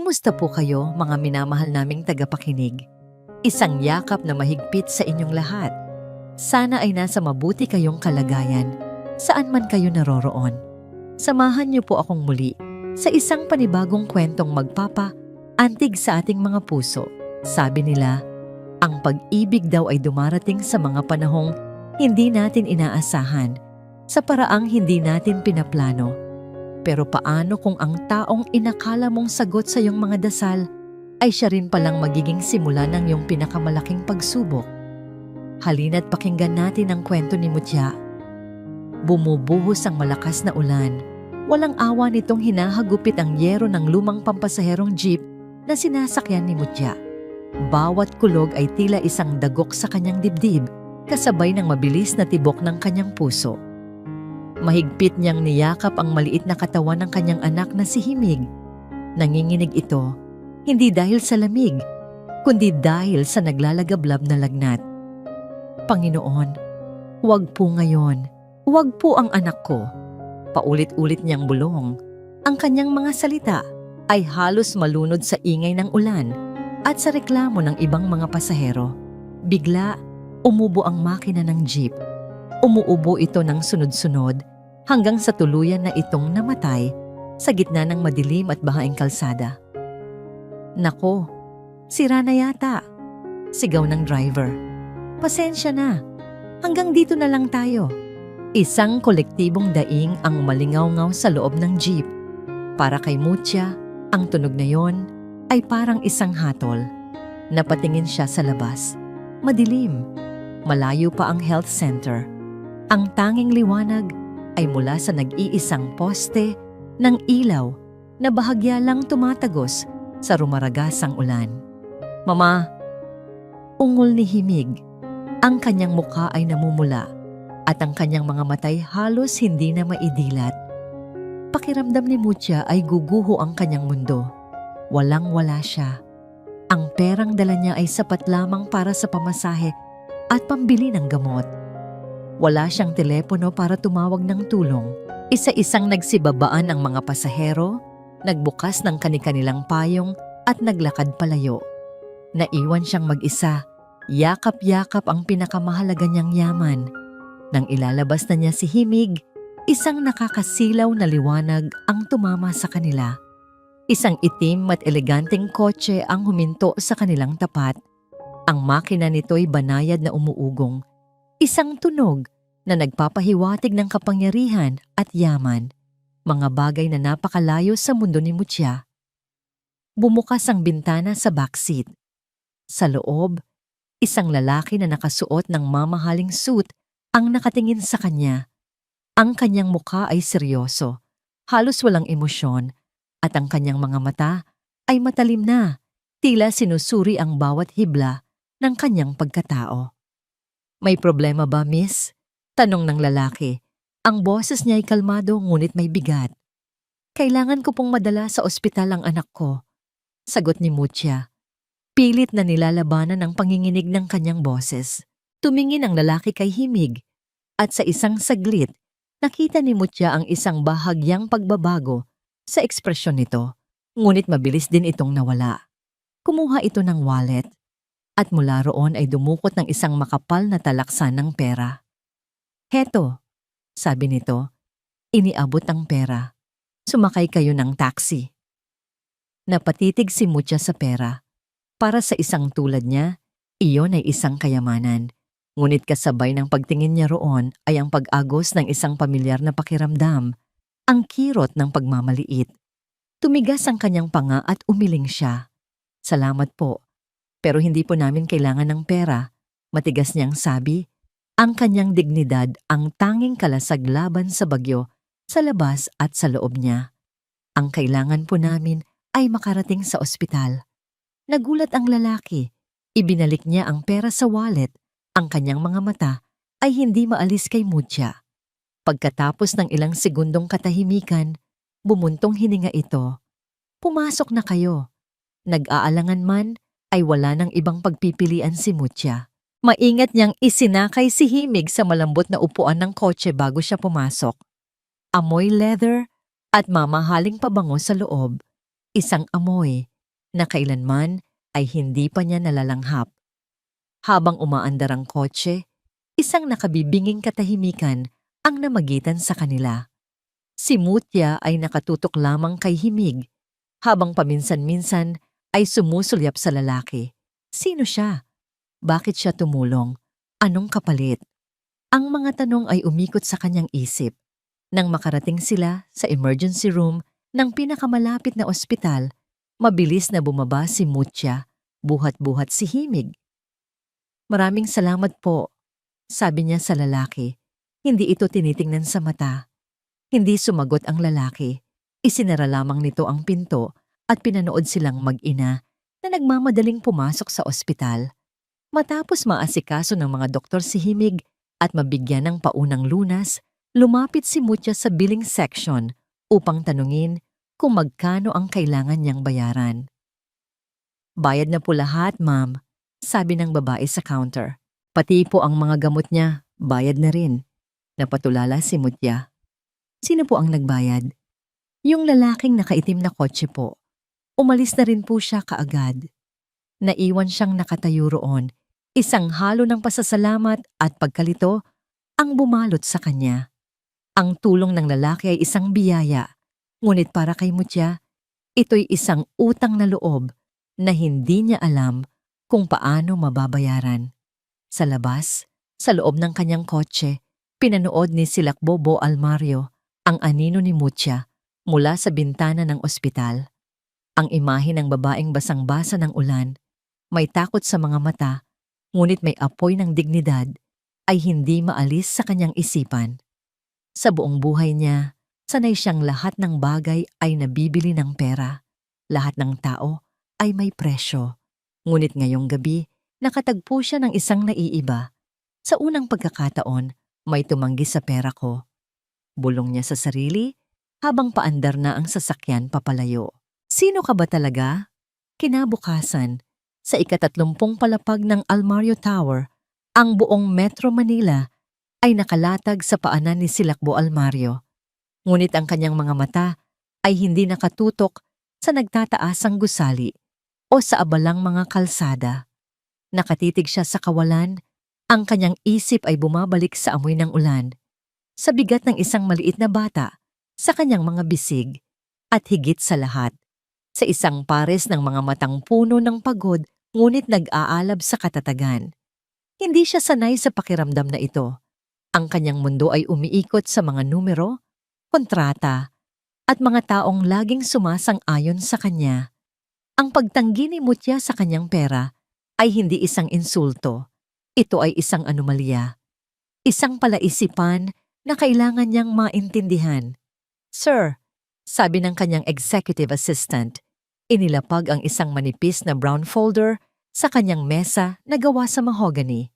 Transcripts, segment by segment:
Kumusta po kayo, mga minamahal naming tagapakinig? Isang yakap na mahigpit sa inyong lahat. Sana ay nasa mabuti kayong kalagayan, saan man kayo naroroon. Samahan niyo po akong muli sa isang panibagong kwentong magpapa-antig sa ating mga puso. Sabi nila, ang pag-ibig daw ay dumarating sa mga panahong hindi natin inaasahan, sa paraang hindi natin pinaplano. Pero paano kung ang taong inakala mong sagot sa iyong mga dasal ay siya rin palang magiging simula ng iyong pinakamalaking pagsubok? Halina't pakinggan natin ang kwento ni Mutya. Bumubuhos ang malakas na ulan. Walang awa nitong hinahagupit ang yero ng lumang pampasaherong jeep na sinasakyan ni Mutya. Bawat kulog ay tila isang dagok sa kanyang dibdib, kasabay ng mabilis na tibok ng kanyang puso. Mahigpit niyang niyakap ang maliit na katawan ng kanyang anak na si Himig. Nanginginig ito, hindi dahil sa lamig, kundi dahil sa naglalagablab na lagnat. Panginoon, huwag po ngayon, huwag po ang anak ko. Paulit-ulit niyang bulong. Ang kanyang mga salita ay halos malunod sa ingay ng ulan at sa reklamo ng ibang mga pasahero. Bigla, umubo ang makina ng jeep. Umuubo ito ng sunod-sunod hanggang sa tuluyan na itong namatay sa gitna ng madilim at bahaing kalsada. Nako, sira na yata, sigaw ng driver. Pasensya na, hanggang dito na lang tayo. Isang kolektibong daing ang malingaw-ngaw sa loob ng jeep. Para kay Mutya, ang tunog na yon ay parang isang hatol. Napatingin siya sa labas. Madilim, malayo pa ang health center. Ang tanging liwanag ay mula sa nag-iisang poste ng ilaw na bahagya lang tumatagos sa rumaragasang ulan. Mama, ungol ni Himig. Ang kanyang mukha ay namumula at ang kanyang mga matay halos hindi na maidilat. Pakiramdam ni Mutya ay guguho ang kanyang mundo. Walang-wala siya. Ang perang dala niya ay sapat lamang para sa pamasahe at pambili ng gamot. Wala siyang telepono para tumawag ng tulong. Isa-isang nagsibabaan ang mga pasahero, nagbukas ng kani-kanilang payong at naglakad palayo. Naiwan siyang mag-isa, yakap-yakap ang pinakamahalaga niyang yaman. Nang ilalabas na niya si Himig, isang nakakasilaw na liwanag ang tumama sa kanila. Isang itim at eleganteng kotse ang huminto sa kanilang tapat. Ang makina nito'y banayad na umuugong. Isang tunog na nagpapahiwatig ng kapangyarihan at yaman, mga bagay na napakalayo sa mundo ni Mutya. Bumukas ang bintana sa backseat. Sa loob, isang lalaki na nakasuot ng mamahaling suit ang nakatingin sa kanya. Ang kanyang mukha ay seryoso, halos walang emosyon, at ang kanyang mga mata ay matalim na, tila sinusuri ang bawat hibla ng kanyang pagkatao. May problema ba, miss? Tanong ng lalaki. Ang boses niya ay kalmado ngunit may bigat. Kailangan ko pong madala sa ospital ang anak ko, sagot ni Mutya. Pilit na nilalabanan ang panginginig ng kanyang boses. Tumingin ang lalaki kay Himig at sa isang saglit, nakita ni Mutya ang isang bahagyang pagbabago sa ekspresyon nito, ngunit mabilis din itong nawala. Kumuha ito ng wallet. At mula roon ay dumukot ng isang makapal na talaksan ng pera. Heto, sabi nito, iniabot ang pera. Sumakay kayo ng taxi. Napatitig si Mutya sa pera. Para sa isang tulad niya, iyon ay isang kayamanan. Ngunit kasabay ng pagtingin niya roon ay ang pag-agos ng isang pamilyar na pakiramdam, ang kirot ng pagmamaliit. Tumigas ang kanyang panga at umiling siya. Salamat po. Pero hindi po namin kailangan ng pera, matigas niyang sabi. Ang kanyang dignidad ang tanging kalasag laban sa bagyo, sa labas at sa loob niya. Ang kailangan po namin ay makarating sa ospital. Nagulat ang lalaki. Ibinalik niya ang pera sa wallet. Ang kanyang mga mata ay hindi maalis kay Mutya. Pagkatapos ng ilang segundong katahimikan, bumuntong hininga ito. Pumasok na kayo. Nag-aalangan man, ay wala ng ibang pagpipilian si Mutya. Maingat niyang isinakay si Himig sa malambot na upuan ng kotse bago siya pumasok. Amoy leather at mamahaling pabango sa loob. Isang amoy na kailanman ay hindi pa niya nalalanghap. Habang umaandar ang kotse, isang nakabibinging katahimikan ang namagitan sa kanila. Si Mutya ay nakatutok lamang kay Himig, habang paminsan-minsan ay sumusulyap sa lalaki. Sino siya? Bakit siya tumulong? Anong kapalit? Ang mga tanong ay umikot sa kanyang isip. Nang makarating sila sa emergency room ng pinakamalapit na ospital, mabilis na bumaba si Mutya, buhat-buhat si Himig. "Maraming salamat po," sabi niya sa lalaki. Hindi ito tinitingnan sa mata. Hindi sumagot ang lalaki. Isinara lamang nito ang pinto at pinanood silang mag-ina na nagmamadaling pumasok sa ospital. Matapos maasikaso ng mga doktor si Himig at mabigyan ng paunang lunas, lumapit si Mutya sa billing section upang tanungin kung magkano ang kailangan niyang bayaran. "Bayad na po lahat, ma'am," sabi ng babae sa counter. "Pati po ang mga gamot niya, bayad na rin." Napatulala si Mutya. "Sino po ang nagbayad?" "Yung lalaking nakaitim na kotse po. Umalis na rin po siya kaagad." Naiwan siyang nakatayo roon. Isang halo ng pasasalamat at pagkalito ang bumalot sa kanya. Ang tulong ng lalaki ay isang biyaya, ngunit para kay Mutya, ito'y isang utang na loob na hindi niya alam kung paano mababayaran. Sa labas, sa loob ng kanyang kotse, pinanood ni Silakbo Almario ang anino ni Mutya mula sa bintana ng ospital. Ang imahe ng babaeng basang-basa ng ulan, may takot sa mga mata, ngunit may apoy ng dignidad, ay hindi maalis sa kanyang isipan. Sa buong buhay niya, sanay siyang lahat ng bagay ay nabibili ng pera. Lahat ng tao ay may presyo. Ngunit ngayong gabi, nakatagpo siya ng isang naiiba. Sa unang pagkakataon, may tumanggi sa pera ko. Bulong niya sa sarili habang paandar na ang sasakyan papalayo. Sino ka ba talaga? Kinabukasan, sa ika-30 palapag ng Almario Tower, ang buong Metro Manila ay nakalatag sa paanan ni Silakbo Almario. Ngunit ang kanyang mga mata ay hindi nakatutok sa nagtataasang gusali o sa abalang mga kalsada. Nakatitig siya sa kawalan, ang kanyang isip ay bumabalik sa amoy ng ulan, sa bigat ng isang maliit na bata, sa kanyang mga bisig, at higit sa lahat, sa isang pares ng mga matang puno ng pagod ngunit nag-aalab sa katatagan. Hindi siya sanay sa pakiramdam na ito. Ang kanyang mundo ay umiikot sa mga numero, kontrata, at mga taong laging sumasang-ayon sa kanya. Ang pagtanggi ni Mutya sa kanyang pera ay hindi isang insulto. Ito ay isang anomalya. Isang palaisipan na kailangan niyang maintindihan. "Sir," sabi ng kanyang executive assistant, inilapag ang isang manipis na brown folder sa kanyang mesa na gawa sa mahogany.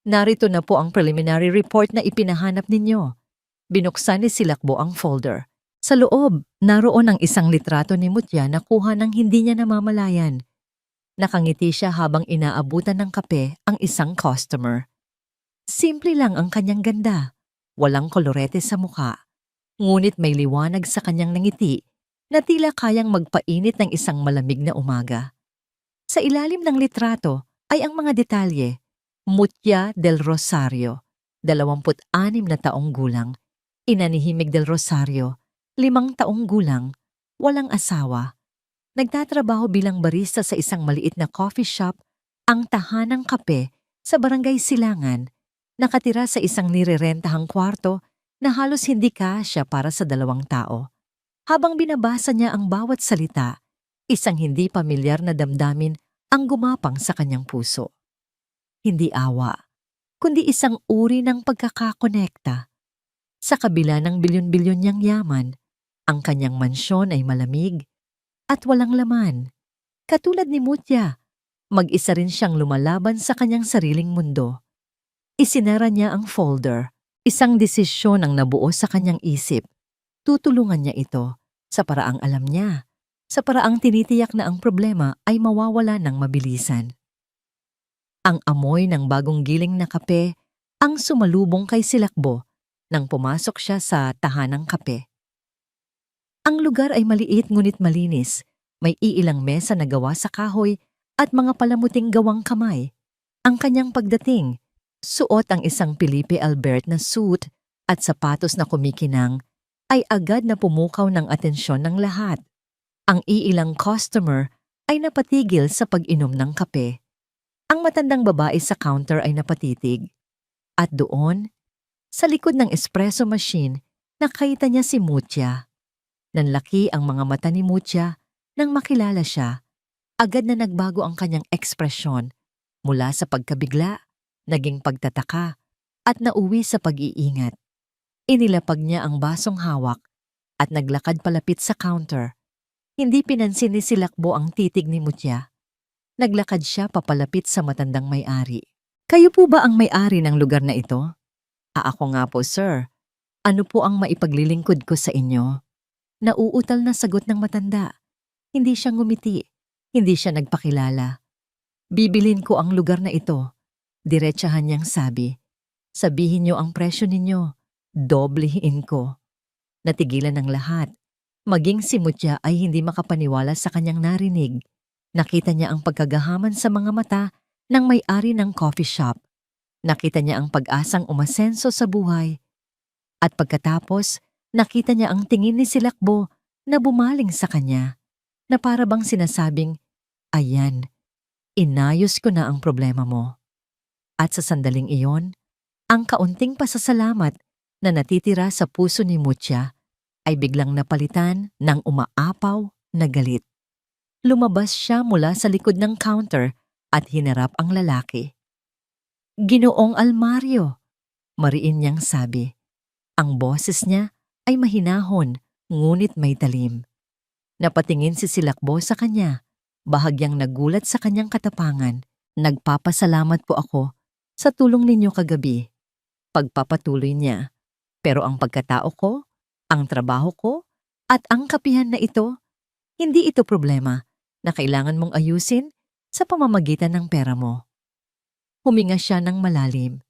"Narito na po ang preliminary report na ipinahanap ninyo." Binuksan ni Silakbo ang folder. Sa loob, naroon ang isang litrato ni Mutya na kuha ng hindi niya namamalayan. Nakangiti siya habang inaabutan ng kape ang isang customer. Simple lang ang kanyang ganda. Walang kolorete sa mukha. Ngunit may liwanag sa kanyang ngiti na tila kayang magpainit ng isang malamig na umaga. Sa ilalim ng litrato ay ang mga detalye. Mutya del Rosario, 26 na taong gulang. Ina ni Himig del Rosario, 5 taong gulang, walang asawa. Nagtatrabaho bilang barista sa isang maliit na coffee shop, ang tahanang kape sa Barangay Silangan, nakatira sa isang nirerentahang kwarto na halos hindi kasya para sa 2 tao. Habang binabasa niya ang bawat salita, isang hindi pamilyar na damdamin ang gumapang sa kanyang puso. Hindi awa, kundi isang uri ng pagkakakonekta. Sa kabila ng bilyon-bilyon niyang yaman, ang kanyang mansyon ay malamig at walang laman. Katulad ni Mutya, mag-isa rin siyang lumalaban sa kanyang sariling mundo. Isinara niya ang folder. Isang desisyon ang nabuo sa kanyang isip. Tutulungan niya ito sa paraang alam niya, sa paraang tinitiyak na ang problema ay mawawala ng mabilisan. Ang amoy ng bagong giling na kape ang sumalubong kay Silakbo nang pumasok siya sa tahanang kape. Ang lugar ay maliit ngunit malinis, May iilang mesa na gawa sa kahoy at mga palamuting gawang kamay. Ang kanyang pagdating, suot ang isang Felipe Albert na suit at sapatos na kumikinang, ay agad na pumukaw ng atensyon ng lahat. Ang iilang customer ay napatigil sa pag-inom ng kape. Ang matandang babae sa counter ay napatitig. At doon, sa likod ng espresso machine, nakita niya si Mutia. Nanlaki ang mga mata ni Mutia nang makilala siya. Agad na nagbago ang kanyang ekspresyon mula sa pagkabigla, naging pagtataka, at nauwi sa pag-iingat. Inilapag niya ang basong hawak at naglakad palapit sa counter. Hindi pinansin ni Silakbo ang titig ni Mutia. Naglakad siya papalapit sa matandang may-ari. Kayo po ba ang may-ari ng lugar na ito? Ako nga po, sir. Ano po ang maipaglilingkod ko sa inyo? Nauutal na sagot ng matanda. Hindi siya ngumiti. Hindi siya nagpakilala. Bibilin ko ang lugar na ito. Diretsahan niyang sabi. Sabihin niyo ang presyo ninyo. Doblehin ko. Natigilan ng lahat. Maging si Mutia ay hindi makapaniwala sa kanyang narinig. Nakita niya ang pagkagahaman sa mga mata ng may-ari ng coffee shop. Nakita niya ang pag-asang umasenso sa buhay. At pagkatapos, nakita niya ang tingin ni Silakbo na bumaling sa kanya, na para bang sinasabing, ayan, inayos ko na ang problema mo. At sa sandaling iyon, ang kaunting pasasalamat na natitira sa puso ni Mutia ay biglang napalitan ng umaapaw na galit. Lumabas siya mula sa likod ng counter at hinarap ang lalaki. Ginoong Almario, mariin niyang sabi. Ang boses niya ay mahinahon, ngunit may talim. Napatingin si Silakbo sa kanya, bahagyang nagulat sa kanyang katapangan. Nagpapasalamat po ako sa tulong ninyo kagabi. Pagpapatuloy niya. Pero ang pagkatao ko, ang trabaho ko, at ang kapihan na ito, hindi ito problema na kailangan mong ayusin sa pamamagitan ng pera mo. Huminga siya ng malalim.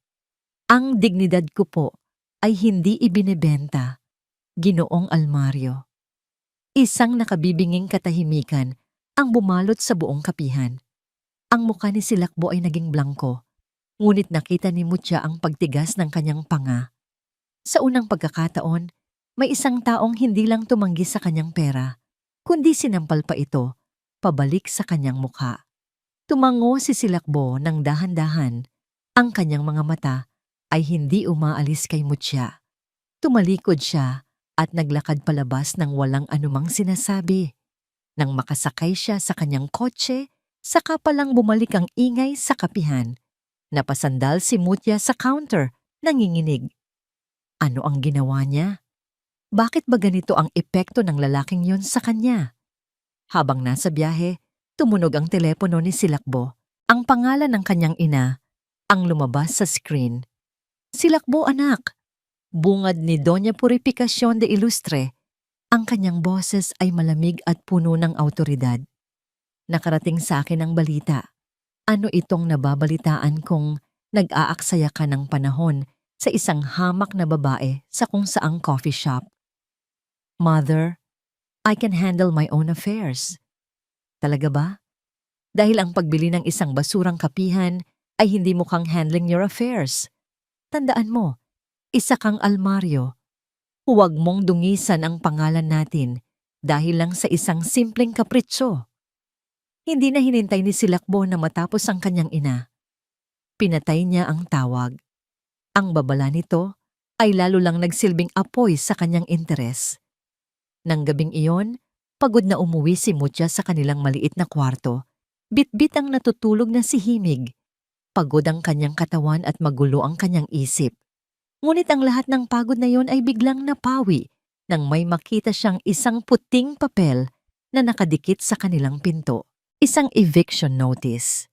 Ang dignidad ko po ay hindi ibinebenta, Ginoong Almario. Isang nakabibinging katahimikan ang bumalot sa buong kapihan. Ang mukha ni Silakbo ay naging blangko, ngunit nakita ni Mutia ang pagtigas ng kanyang panga. Sa unang pagkakataon, may isang taong hindi lang tumanggi sa kanyang pera, kundi sinampal pa ito, pabalik sa kanyang mukha. Tumango si Silakbo ng dahan-dahan. Ang kanyang mga mata ay hindi umaalis kay Mutia. Tumalikod siya at naglakad palabas ng walang anumang sinasabi. Nang makasakay siya sa kanyang kotse, saka palang bumalik ang ingay sa kapihan. Napasandal si Mutia sa counter, nanginginig. Ano ang ginawa niya? Bakit ba ganito ang epekto ng lalaking yon sa kanya? Habang nasa biyahe, tumunog ang telepono ni Silakbo. Ang pangalan ng kanyang ina ang lumabas sa screen. Silakbo, anak! Bungad ni Doña Purificación de Ilustre. Ang kanyang boses ay malamig at puno ng awtoridad. Nakarating sa akin ang balita. Ano itong nababalitaan kong nag-aaksaya ka ng panahon sa isang hamak na babae sa kung saang coffee shop? Mother, I can handle my own affairs. Talaga ba? Dahil ang pagbili ng isang basurang kapihan ay hindi mukhang handling your affairs. Tandaan mo, isa kang Almario. Huwag mong dungisan ang pangalan natin dahil lang sa isang simpleng kapritsyo. Hindi na hinintay ni Silakbo na matapos ang kanyang ina. Pinatay niya ang tawag. Ang babala nito ay lalo lang nagsilbing apoy sa kanyang interes. Nang gabing iyon, pagod na umuwi si Mutia sa kanilang maliit na kwarto. Bitbit ang natutulog na si Himig. Pagod ang kanyang katawan at magulo ang kanyang isip. Ngunit ang lahat ng pagod na iyon ay biglang napawi nang may makita siyang isang puting papel na nakadikit sa kanilang pinto. Isang eviction notice.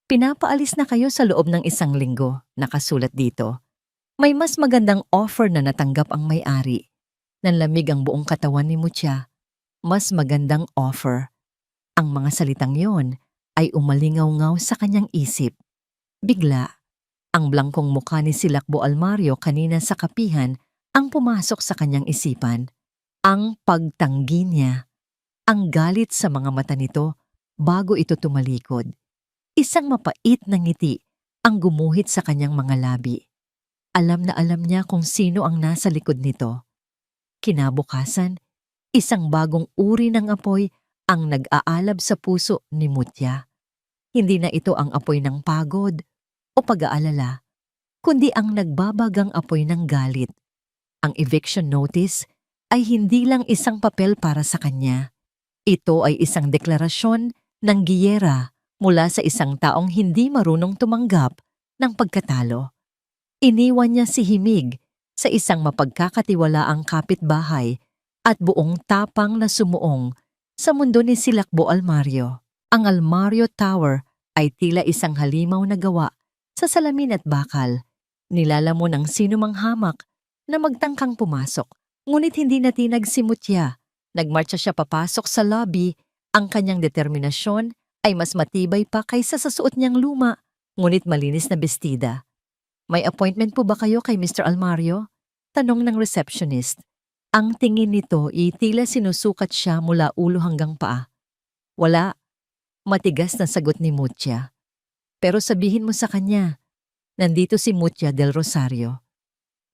Pinapaalis na kayo sa loob ng 1 linggo, nakasulat dito. May mas magandang offer na natanggap ang may-ari. Nanlamig ang buong katawan ni Mutia. Mas magandang offer. Ang mga salitang yon ay umalingaw-ngaw sa kanyang isip. Bigla, ang blangkong mukha ni Silakbo Almario kanina sa kapihan ang pumasok sa kanyang isipan. Ang pagtanggi niya. Ang galit sa mga mata nito bago ito tumalikod. Isang mapait na ngiti ang gumuhit sa kanyang mga labi. Alam na alam niya kung sino ang nasa likod nito. Kinabukasan, isang bagong uri ng apoy ang nag-aalab sa puso ni Mutya. Hindi na ito ang apoy ng pagod o pag-aalala, kundi ang nagbabagang apoy ng galit. Ang eviction notice ay hindi lang isang papel para sa kanya. Ito ay isang deklarasyon ng giyera mula sa isang taong hindi marunong tumanggap ng pagkatalo. Iniwan niya si Himig sa isang mapagkakatiwalaang kapitbahay at buong tapang na sumuong sa mundo ni Silakbo Almario. Ang Almario Tower ay tila isang halimaw na gawa sa salamin at bakal. Nilalamon ng sinumang hamak na magtangkang pumasok. Ngunit hindi natinag si Mutya. Nagmarcha siya papasok sa lobby. Ang kanyang determinasyon ay mas matibay pa kaysa sa suot niyang luma, ngunit malinis na bestida. "May appointment po ba kayo kay Mr. Almario?" Tanong ng receptionist. Ang tingin nito ay tila sinusukat siya mula ulo hanggang paa. "Wala," matigas na sagot ni Mutya. "Pero sabihin mo sa kanya, nandito si Mutya del Rosario.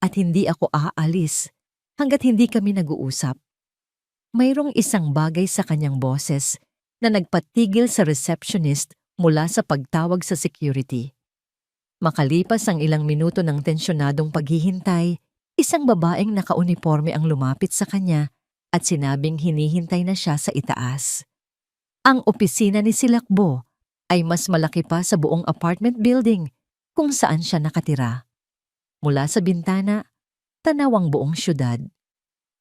At hindi ako aalis hanggat hindi kami nag-uusap." Mayroong isang bagay sa kanyang boses na nagpatigil sa receptionist mula sa pagtawag sa security. Makalipas ang ilang minuto ng tensyonadong paghihintay, isang babaeng nakauniforme ang lumapit sa kanya at sinabing hinihintay na siya sa itaas. Ang opisina ni Silakbo ay mas malaki pa sa buong apartment building kung saan siya nakatira. Mula sa bintana, tanaw ang buong syudad.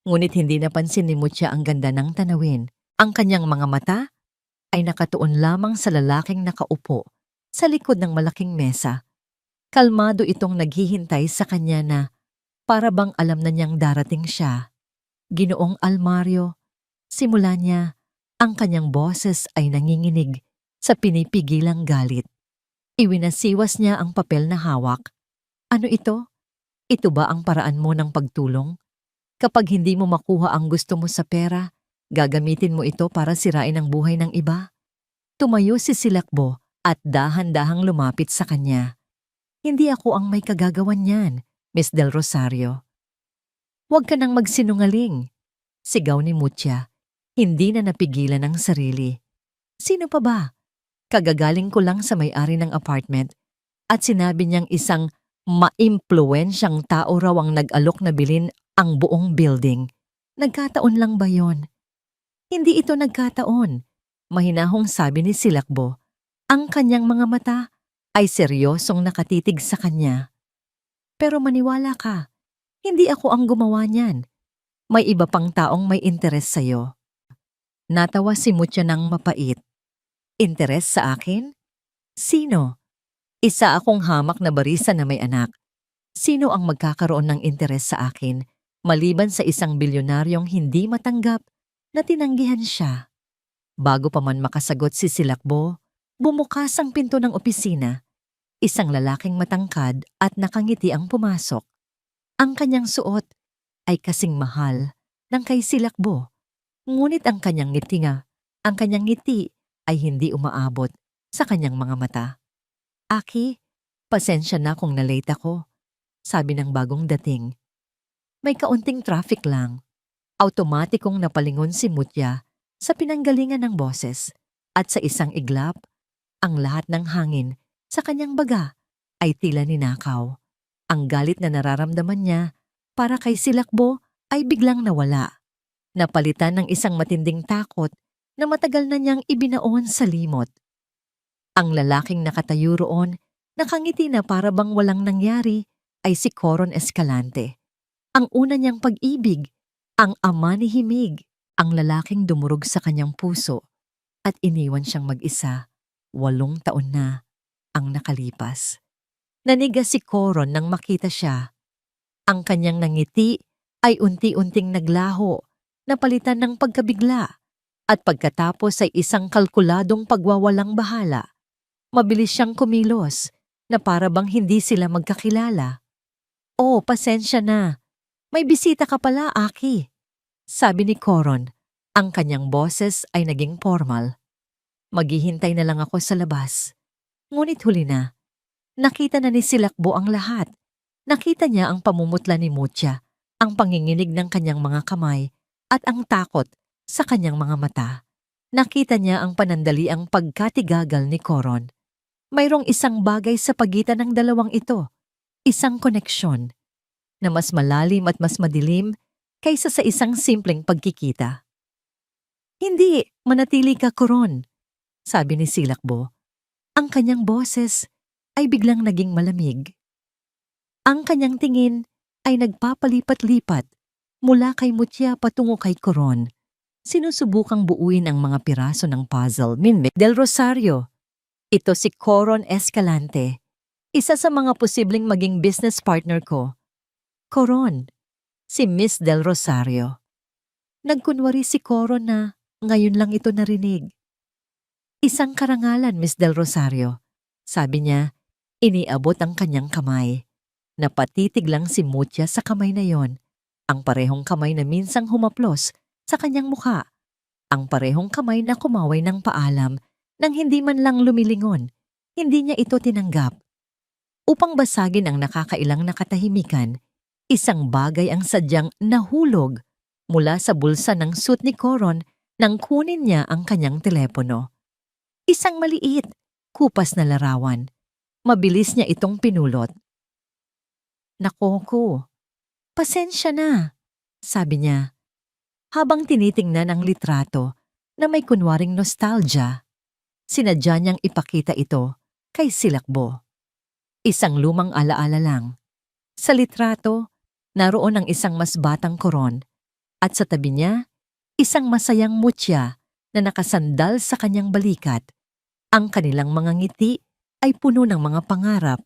Ngunit hindi napansin ni Mutya ang ganda ng tanawin. Ang kanyang mga mata ay nakatuon lamang sa lalaking nakaupo sa likod ng malaking mesa. Kalmado itong naghihintay sa kanya na para bang alam na niyang darating siya. "Ginoong Almario," simula niya, ang kanyang boses ay nanginginig sa pinipigilang galit. Iwinasiwas niya ang papel na hawak. "Ano ito? Ito ba ang paraan mo ng pagtulong? Kapag hindi mo makuha ang gusto mo sa pera, gagamitin mo ito para sirain ang buhay ng iba?" Tumayo si Silakbo at dahan-dahang lumapit sa kanya. "Hindi ako ang may kagagawan niyan, Miss Del Rosario." "Huwag ka nang magsinungaling," sigaw ni Mutya. Hindi na napigilan ang sarili. "Sino pa ba? Kagagaling ko lang sa may-ari ng apartment at sinabi niyang isang maimpluwensyang tao raw ang nag-alok na bilhin ang buong building. Nagkataon lang ba yon?" "Hindi ito nagkataon," mahinahong sabi ni Silakbo. Ang kanyang mga mata ay seryosong nakatitig sa kanya. "Pero maniwala ka, hindi ako ang gumawa niyan. May iba pang taong may interes sa'yo." Natawa si Mutya ng mapait. "Interes sa akin? Sino? Isa akong hamak na barista na may anak. Sino ang magkakaroon ng interes sa akin maliban sa isang bilyonaryong hindi matanggap na tinanggihan siya?" Bago pa man makasagot si Silakbo, bumukas ang pinto ng opisina. Isang lalaking matangkad at nakangiti ang pumasok. Ang kanyang suot ay kasing mahal ng kay Silakbo. Ngunit ang kanyang ngiti ay hindi umaabot sa kanyang mga mata. "Aki, pasensya na kung nalate ako," sabi ng bagong dating. "May kaunting traffic lang." Automatikong napalingon si Mutya sa pinanggalingan ng boses at sa isang iglap, ang lahat ng hangin sa kanyang baga ay tila ninakaw. Ang galit na nararamdaman niya para kay Silakbo ay biglang nawala. Napalitan ng isang matinding takot na matagal na niyang ibinaon sa limot. Ang lalaking nakatayo roon, nakangiti na para bang walang nangyari, ay si Coron Escalante. Ang una niyang pag-ibig, ang ama ni Himig, ang lalaking dumurog sa kanyang puso at iniwan siyang mag-isa. 8 taon na ang nakalipas. Nanigas si Coron nang makita siya. Ang kanyang nangiti ay unti-unting naglaho, napalitan ng pagkabigla, at pagkatapos ay isang kalkuladong pagwawalang bahala. Mabilis siyang kumilos na para bang hindi sila magkakilala. "Oh, pasensya na. May bisita ka pala, Aki," sabi ni Coron. Ang kanyang boses ay naging formal. Maghihintay na lang ako sa labas. Ngunit huli na. Nakita na ni Silakbo ang lahat. Nakita niya ang pamumutla ni Mucha, ang panginginig ng kanyang mga kamay, at ang takot sa kanyang mga mata. Nakita niya ang panandaliang pagkatigagal ni Coron. Mayroong isang bagay sa pagitan ng dalawang ito, isang koneksyon, na mas malalim at mas madilim kaysa sa isang simpleng pagkikita. Hindi, manatili ka, Coron, sabi ni Silakbo. Ang kanyang boses ay biglang naging malamig. Ang kanyang tingin ay nagpapalipat-lipat mula kay Mucha patungo kay Coron. Sinusubukang buuin ang mga piraso ng puzzle ni Mick Del Rosario. Ito si Coron Escalante, isa sa mga posibleng maging business partner ko. Coron, si Miss Del Rosario. Nagkunwari si Coron na ngayon lang ito narinig. Isang karangalan, Miss Del Rosario. Sabi niya, iniabot ang kanyang kamay. Napatitig lang si Mucha sa kamay na yon. Ang parehong kamay na minsang humaplos sa kanyang mukha. Ang parehong kamay na kumaway ng paalam nang hindi man lang lumilingon. Hindi niya ito tinanggap. Upang basagin ang nakakailang nakatahimikan, isang bagay ang sadyang nahulog mula sa bulsa ng suit ni Coron nang kunin niya ang kanyang telepono. Isang maliit, kupas na larawan. Mabilis niya itong pinulot. Nako, pasensya na, sabi niya, habang tinitingnan ang litrato na may kunwaring nostalgia. Sinadya niyang ipakita ito kay Silakbo. Isang lumang alaala lang. Sa litrato, naroon ang isang mas batang Coron at sa tabi niya, isang masayang Mucha na nakasandal sa kanyang balikat. Ang kanilang mga ngiti ay puno ng mga pangarap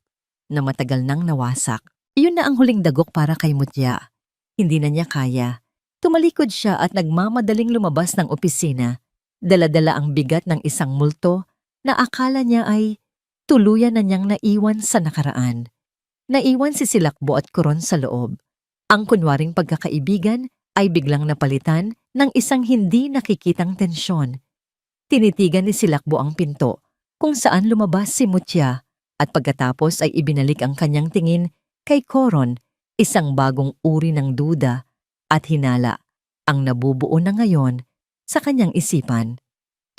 na matagal nang nawasak. Iyon na ang huling dagok para kay Mucha. Hindi na niya kaya. Tumalikod siya at nagmamadaling lumabas ng opisina. Dala-dala ang bigat ng isang multo na akala niya ay tuluyan na niyang naiwan sa nakaraan. Naiwan si Silakbo at Coron sa loob. Ang kunwaring pagkakaibigan ay biglang napalitan ng isang hindi nakikitang tensyon. Tinitigan ni Silakbo ang pinto kung saan lumabas si Mucha at pagkatapos ay ibinalik ang kanyang tingin kay Coron, isang bagong uri ng duda at hinala ang nabubuo na ngayon sa kanyang isipan.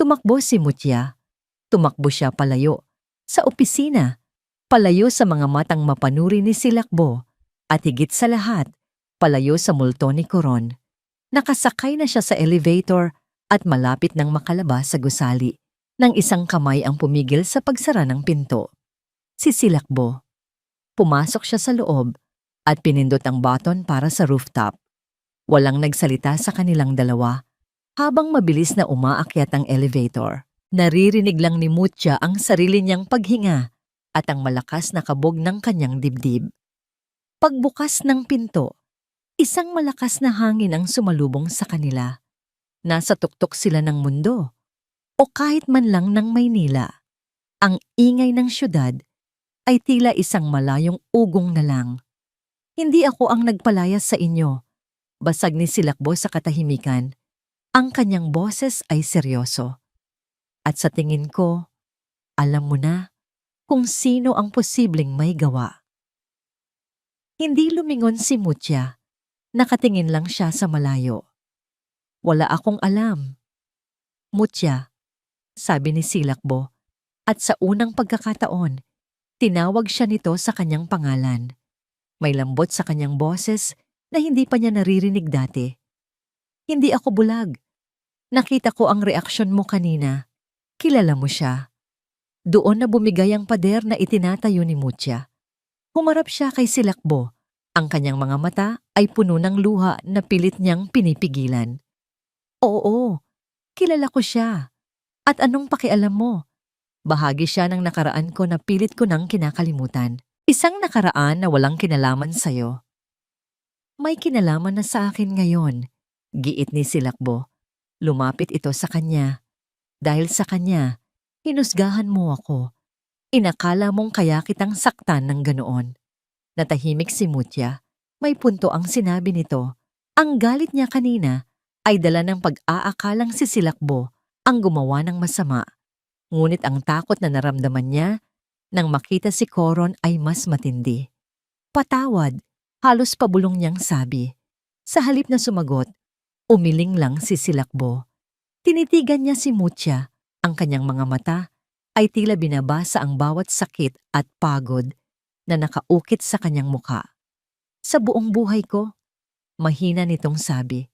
Tumakbo si Mucha. Tumakbo siya palayo sa opisina, palayo sa mga matang mapanuri ni Silakbo at higit sa lahat, palayo sa multo ni Coron. Nakasakay na siya sa elevator at malapit nang makalabas sa gusali nang isang kamay ang pumigil sa pagsara ng pinto. Si Silakbo. Pumasok siya sa loob at pinindot ang button para sa rooftop. Walang nagsalita sa kanilang dalawa habang mabilis na umaakyat ang elevator. Naririnig lang ni Mucha ang sarili niyang paghinga at ang malakas na kabog ng kanyang dibdib. Pagbukas ng pinto, isang malakas na hangin ang sumalubong sa kanila. Nasa tuktok sila ng mundo o kahit man lang ng Maynila. Ang ingay ng syudad ay tila isang malayong ugong na lang. Hindi ako ang nagpalayas sa inyo, basag ni Silakbo sa katahimikan. Ang kanyang boses ay seryoso. At sa tingin ko, alam mo na kung sino ang posibleng may gawa. Hindi lumingon si Mucha. Nakatingin lang siya sa malayo. Wala akong alam. Mucha, sabi ni Silakbo, at sa unang pagkakataon, tinawag siya nito sa kanyang pangalan. May lambot sa kanyang boses na hindi pa niya naririnig dati. Hindi ako bulag. Nakita ko ang reaksyon mo kanina. Kilala mo siya. Doon na bumigay ang pader na itinatayo ni Mucha. Humarap siya kay Silakbo. Ang kanyang mga mata ay puno ng luha na pilit niyang pinipigilan. Oo, kilala ko siya. At anong pakialam mo? Bahagi siya ng nakaraan ko na pilit ko nang kinakalimutan. Isang nakaraan na walang kinalaman sa'yo. May kinalaman na sa akin ngayon, giit ni Silakbo. Lumapit ito sa kanya. Dahil sa kanya, hinusgahan mo ako. Inakala mong kaya kitang saktan ng ganoon. Natahimik si Mucha. May punto ang sinabi nito. Ang galit niya kanina ay dala ng pag-aakalang si Silakbo ang gumawa ng masama. Ngunit ang takot na naramdaman niya nang makita si Coron ay mas matindi. Patawad, halos pabulong niyang sabi. Sa halip na sumagot, umiling lang si Silakbo. Tinitigan niya si Mucha, ang kanyang mga mata ay tila binabasa ang bawat sakit at pagod na nakaukit sa kanyang muka. Sa buong buhay ko, mahina nitong sabi,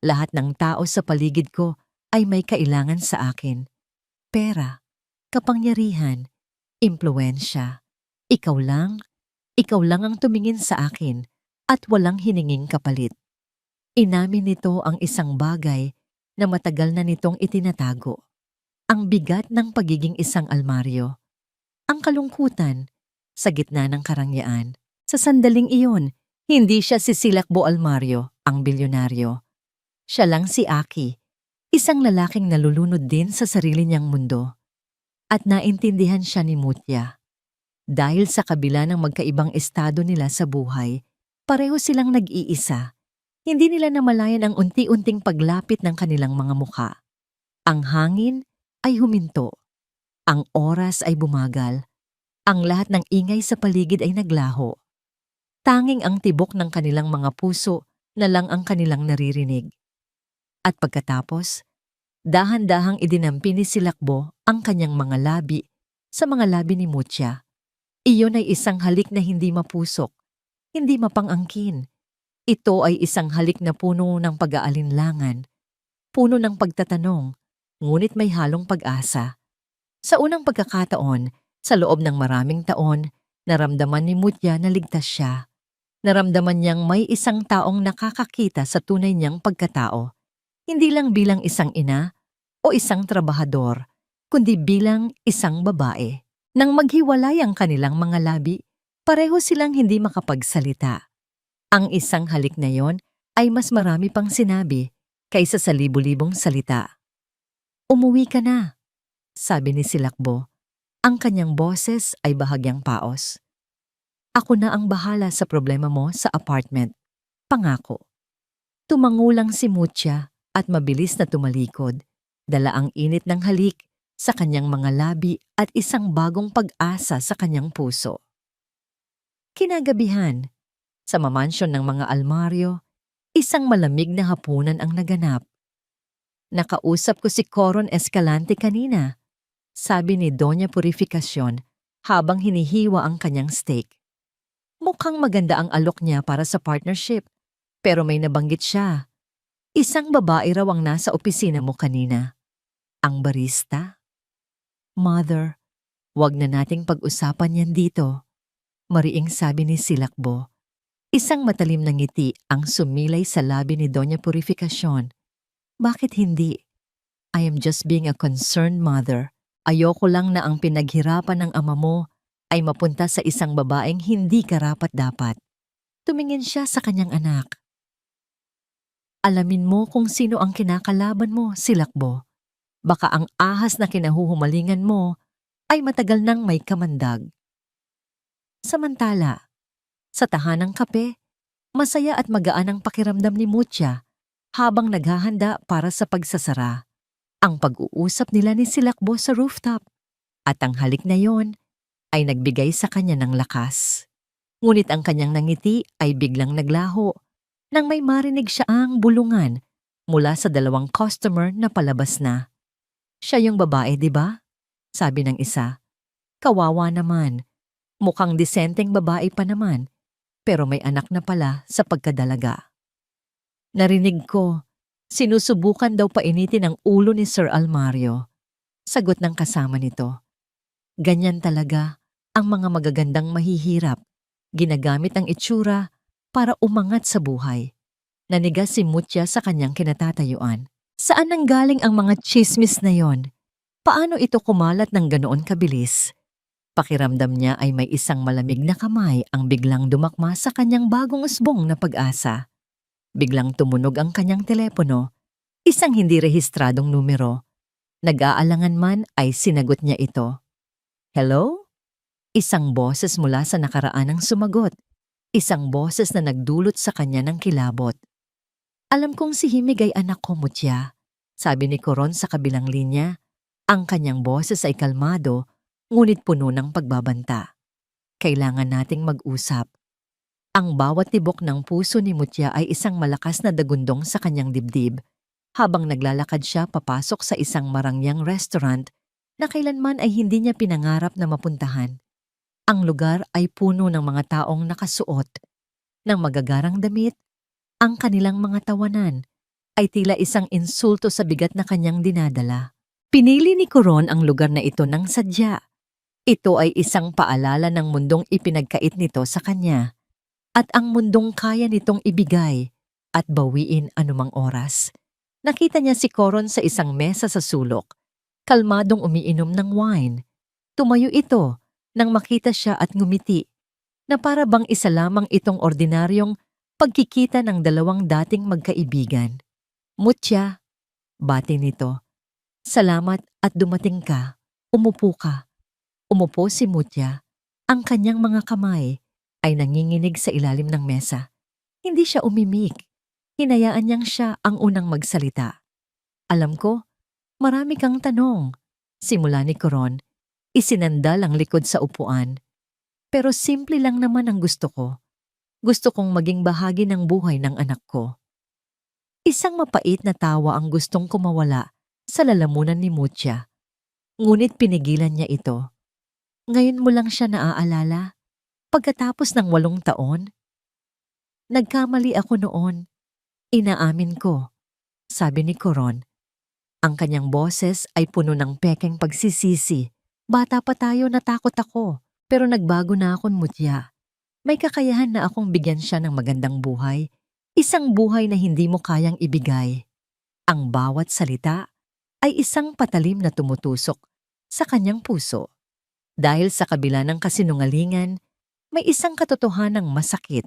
lahat ng tao sa paligid ko ay may kailangan sa akin. Pera, kapangyarihan, impluwensya. Ikaw lang ang tumingin sa akin at walang hininging kapalit. Inamin nito ang isang bagay na matagal na nitong itinatago. Ang bigat ng pagiging isang almaryo. Ang kalungkutan sa gitna ng karangyaan. Sa sandaling iyon, hindi siya si Silakbo Almario, ang bilyonaryo. Siya lang si Aki, isang lalaking nalulunod din sa sarili niyang mundo. At naintindihan siya ni Mutya. Dahil sa kabila ng magkaibang estado nila sa buhay, pareho silang nag-iisa. Hindi nila namalayan ang unti-unting paglapit ng kanilang mga mukha. Ang hangin ay huminto. Ang oras ay bumagal. Ang lahat ng ingay sa paligid ay naglaho. Tanging ang tibok ng kanilang mga puso na lang ang kanilang naririnig. At pagkatapos, dahan-dahang idinampi ni Silakbo ang kanyang mga labi sa mga labi ni Mutya. Iyon ay isang halik na hindi mapusok, hindi mapangangkin. Ito ay isang halik na puno ng pag-aalinlangan, puno ng pagtatanong, ngunit may halong pag-asa. Sa unang pagkakataon, sa loob ng maraming taon, naramdaman ni Mutya na ligtas siya. Naramdaman niyang may isang taong nakakakita sa tunay niyang pagkatao. Hindi lang bilang isang ina o isang trabahador, kundi bilang isang babae. Nang maghiwalay ang kanilang mga labi, pareho silang hindi makapagsalita. Ang isang halik na yon ay mas marami pang sinabi kaysa sa libu-libong salita. Umuwi ka na, sabi ni Silakbo. Ang kanyang boses ay bahagyang paos. Ako na ang bahala sa problema mo sa apartment. Pangako. Tumangulang si Mutya at mabilis na tumalikod. Dala ang init ng halik sa kanyang mga labi at isang bagong pag-asa sa kanyang puso. Kinagabihan, sa mamansyon ng mga almaryo, isang malamig na hapunan ang naganap. Nakausap ko si Coron Escalante kanina, sabi ni Doña Purificacion habang hinihiwa ang kanyang steak. Mukhang maganda ang alok niya para sa partnership, pero may nabanggit siya. Isang babae raw ang nasa opisina mo kanina. Ang barista? Mother, wag na nating pag-usapan yan dito, mariing sabi ni Silakbo. Isang matalim na ngiti ang sumilay sa labi ni Doña Purificacion. Bakit hindi? I am just being a concerned mother. Ayoko lang na ang pinaghirapan ng ama mo ay mapunta sa isang babaeng hindi karapat-dapat. Tumingin siya sa kanyang anak. Alamin mo kung sino ang kinakalaban mo, Silakbo. Baka ang ahas na kinahuhumalingan mo ay matagal nang may kamandag. Samantala, sa tahanang kape, masaya at magaan ang pakiramdam ni Mutya habang naghahanda para sa pagsasara. Ang pag-uusap nila ni Silakbo sa rooftop at ang halik na yon ay nagbigay sa kanya ng lakas. Ngunit ang kanyang nangiti ay biglang naglaho nang may marinig siya ang bulungan mula sa dalawang customer na palabas na. Siya yung babae, di ba? Sabi ng isa. Kawawa naman. Mukhang disenteng babae pa naman, pero may anak na pala sa pagkadalaga. Narinig ko, sinusubukan daw painitin ang ulo ni Sir Almario. Sagot ng kasama nito. Ganyan talaga ang mga magagandang mahihirap. Ginagamit ang itsura para umangat sa buhay. Nanigas si Mutya sa kanyang kinatatayuan. Saan nanggaling ang mga chismis na yon? Paano ito kumalat ng ganoon kabilis? Pakiramdam niya ay may isang malamig na kamay ang biglang dumakma sa kanyang bagong usbong na pag-asa. Biglang tumunog ang kanyang telepono, isang hindi rehistradong numero. Nag-aalangan man ay sinagot niya ito. Hello? Isang boses mula sa nakaraan ang sumagot. Isang boses na nagdulot sa kanya ng kilabot. Alam kong si Himig ay anak ko, Mutya. Sabi ni Coron sa kabilang linya. Ang kanyang boses ay kalmado, ngunit puno ng pagbabanta. Kailangan nating mag-usap. Ang bawat tibok ng puso ni Mutya ay isang malakas na dagundong sa kanyang dibdib, habang naglalakad siya papasok sa isang marangyang restaurant na kailanman ay hindi niya pinangarap na mapuntahan. Ang lugar ay puno ng mga taong nakasuot ng magagarang damit. Ang kanilang mga tawanan ay tila isang insulto sa bigat na kanyang dinadala. Pinili ni Coron ang lugar na ito ng sadya. Ito ay isang paalala ng mundong ipinagkait nito sa kanya at ang mundong kaya nitong ibigay at bawiin anumang oras. Nakita niya si Coron sa isang mesa sa sulok, kalmadong umiinom ng wine. Tumayo ito nang makita siya at ngumiti, na para bang isa lamang itong ordinaryong pagkikita ng dalawang dating magkaibigan. Mutya, bati nito. Salamat at dumating ka. Umupo ka. Umupo si Mutya. Ang kanyang mga kamay ay nanginginig sa ilalim ng mesa. Hindi siya umimik. Hinayaan niyang siya ang unang magsalita. Alam ko, marami kang tanong. Simula ni Coron, isinandal ang likod sa upuan. Pero simple lang naman ang gusto ko. Gusto kong maging bahagi ng buhay ng anak ko. Isang mapait na tawa ang gustong kumawala sa lalamunan ni Mutya. Ngunit pinigilan niya ito. Ngayon mo lang siya naaalala? Pagkatapos ng 8 taon? Nagkamali ako noon. Inaamin ko, sabi ni Coron. Ang kanyang boses ay puno ng pekeng pagsisisi. Bata pa tayo, natakot ako. Pero nagbago na akong, Mutya. May kakayahan na akong bigyan siya ng magandang buhay. Isang buhay na hindi mo kayang ibigay. Ang bawat salita ay isang patalim na tumutusok sa kanyang puso. Dahil sa kabila ng kasinungalingan, may isang katotohanang masakit.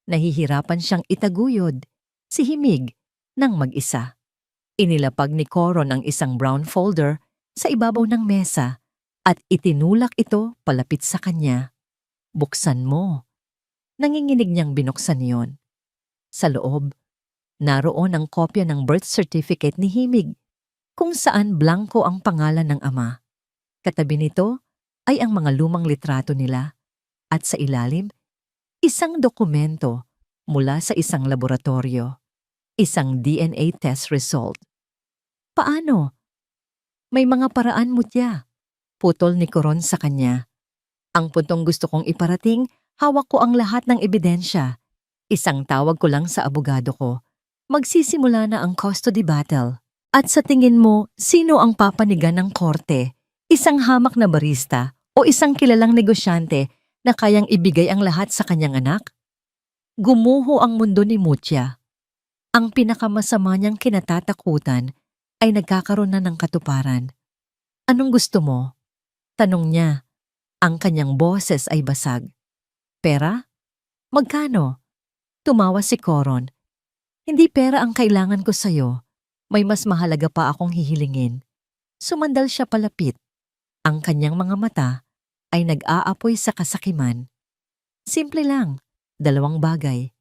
Nahihirapan siyang itaguyod, si Himig, ng mag-isa. Inilapag ni Coron ang isang brown folder sa ibabaw ng mesa at itinulak ito palapit sa kanya. Buksan mo. Nanginginig niyang binuksan iyon. Sa loob, naroon ang kopya ng birth certificate ni Himig, kung saan blanko ang pangalan ng ama. Katabi nito ay ang mga lumang litrato nila at sa ilalim, isang dokumento mula sa isang laboratorio, isang DNA test result. Paano? May mga paraan, Mutya. Putol ni Coron sa kanya. Ang puntong gusto kong iparating, hawak ko ang lahat ng ebidensya. Isang tawag ko lang sa abogado ko. Magsisimula na ang custody battle. At sa tingin mo, sino ang papanigan ng korte? Isang hamak na barista o isang kilalang negosyante na kayang ibigay ang lahat sa kanyang anak? Gumuho ang mundo ni Mutya. Ang pinakamasama niyang kinatatakutan ay nagkakaroon na ng katuparan. Anong gusto mo? Tanong niya. Ang kanyang boses ay basag. Pera? Magkano? Tumawa si Coron. Hindi pera ang kailangan ko sa'yo. May mas mahalaga pa akong hihilingin. Sumandal siya palapit. Ang kanyang mga mata ay nag-aapoy sa kasakiman. Simple lang, 2 bagay.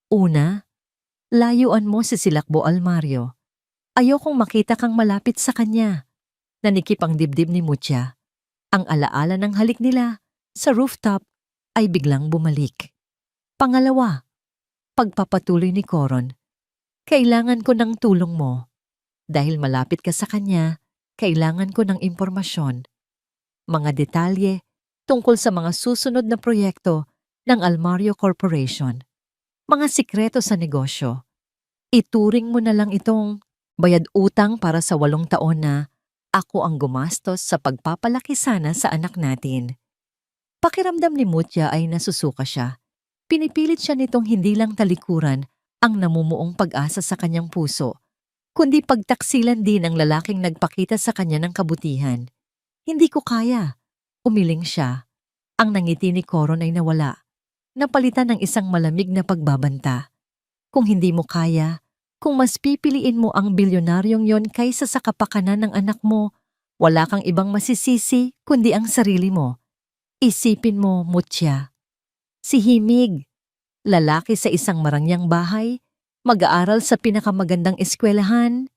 Una, layuan mo si Silakbo Almario. Ayokong makita kang malapit sa kanya. Nanikip ang dibdib ni Mutya. Ang alaala ng halik nila sa rooftop ay biglang bumalik. Pangalawa, pagpapatuloy ni Coron. Kailangan ko ng tulong mo. Dahil malapit ka sa kanya, kailangan ko ng impormasyon. Mga detalye tungkol sa mga susunod na proyekto ng Almario Corporation. Mga sikreto sa negosyo. Ituring mo na lang itong bayad utang para sa 8 taon na ako ang gumastos sa pagpapalaki sana sa anak natin. Pakiramdam ni Mutya ay nasusuka siya. Pinipilit siya nitong hindi lang talikuran ang namumuong pag-asa sa kanyang puso, kundi pagtaksilan din ang lalaking nagpakita sa kanya ng kabutihan. Hindi ko kaya. Umiling siya. Ang nangiti ni Coron ay nawala. Napalitan ng isang malamig na pagbabanta. Kung hindi mo kaya, kung mas pipiliin mo ang bilyonaryong yon kaysa sa kapakanan ng anak mo, wala kang ibang masisisi kundi ang sarili mo. Isipin mo, Mutya. Si Himig, lalaki sa isang marangyang bahay, Mag-aaral sa pinakamagandang eskwelahan?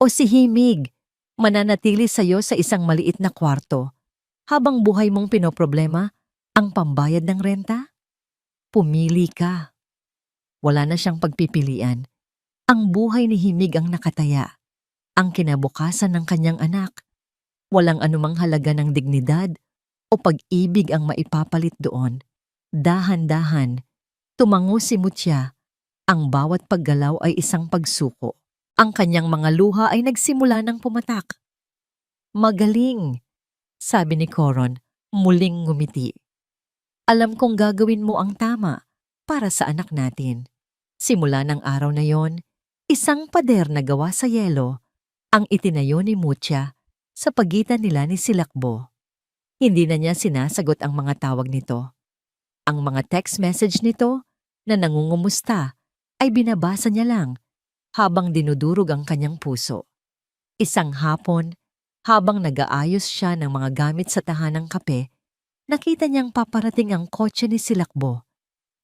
O si Himig, mananatili sa'yo sa isang maliit na kwarto habang buhay mong pinoproblema ang pambayad ng renta? Pumili ka. Wala na siyang pagpipilian. Ang buhay ni Himig ang nakataya, ang kinabukasan ng kanyang anak. Walang anumang halaga ng dignidad o pag-ibig ang maipapalit doon. Dahan-dahan, tumango si Mutya. Ang bawat paggalaw ay isang pagsuko. Ang kanyang mga luha ay nagsimula ng pumatak. Magaling, sabi ni Coron, muling ngumiti. Alam kong gagawin mo ang tama para sa anak natin. Simula ng araw na yon, isang pader na gawa sa yelo ang itinayo ni Mutya sa pagitan nila ni Silakbo. Hindi na niya sinasagot ang mga tawag nito. Ang mga text message nito na nangungumusta ay binabasa niya lang habang dinudurog ang kanyang puso. Isang hapon, habang nag-aayos siya ng mga gamit sa tahanang kape, nakita niyang paparating ang kotse ni Silakbo.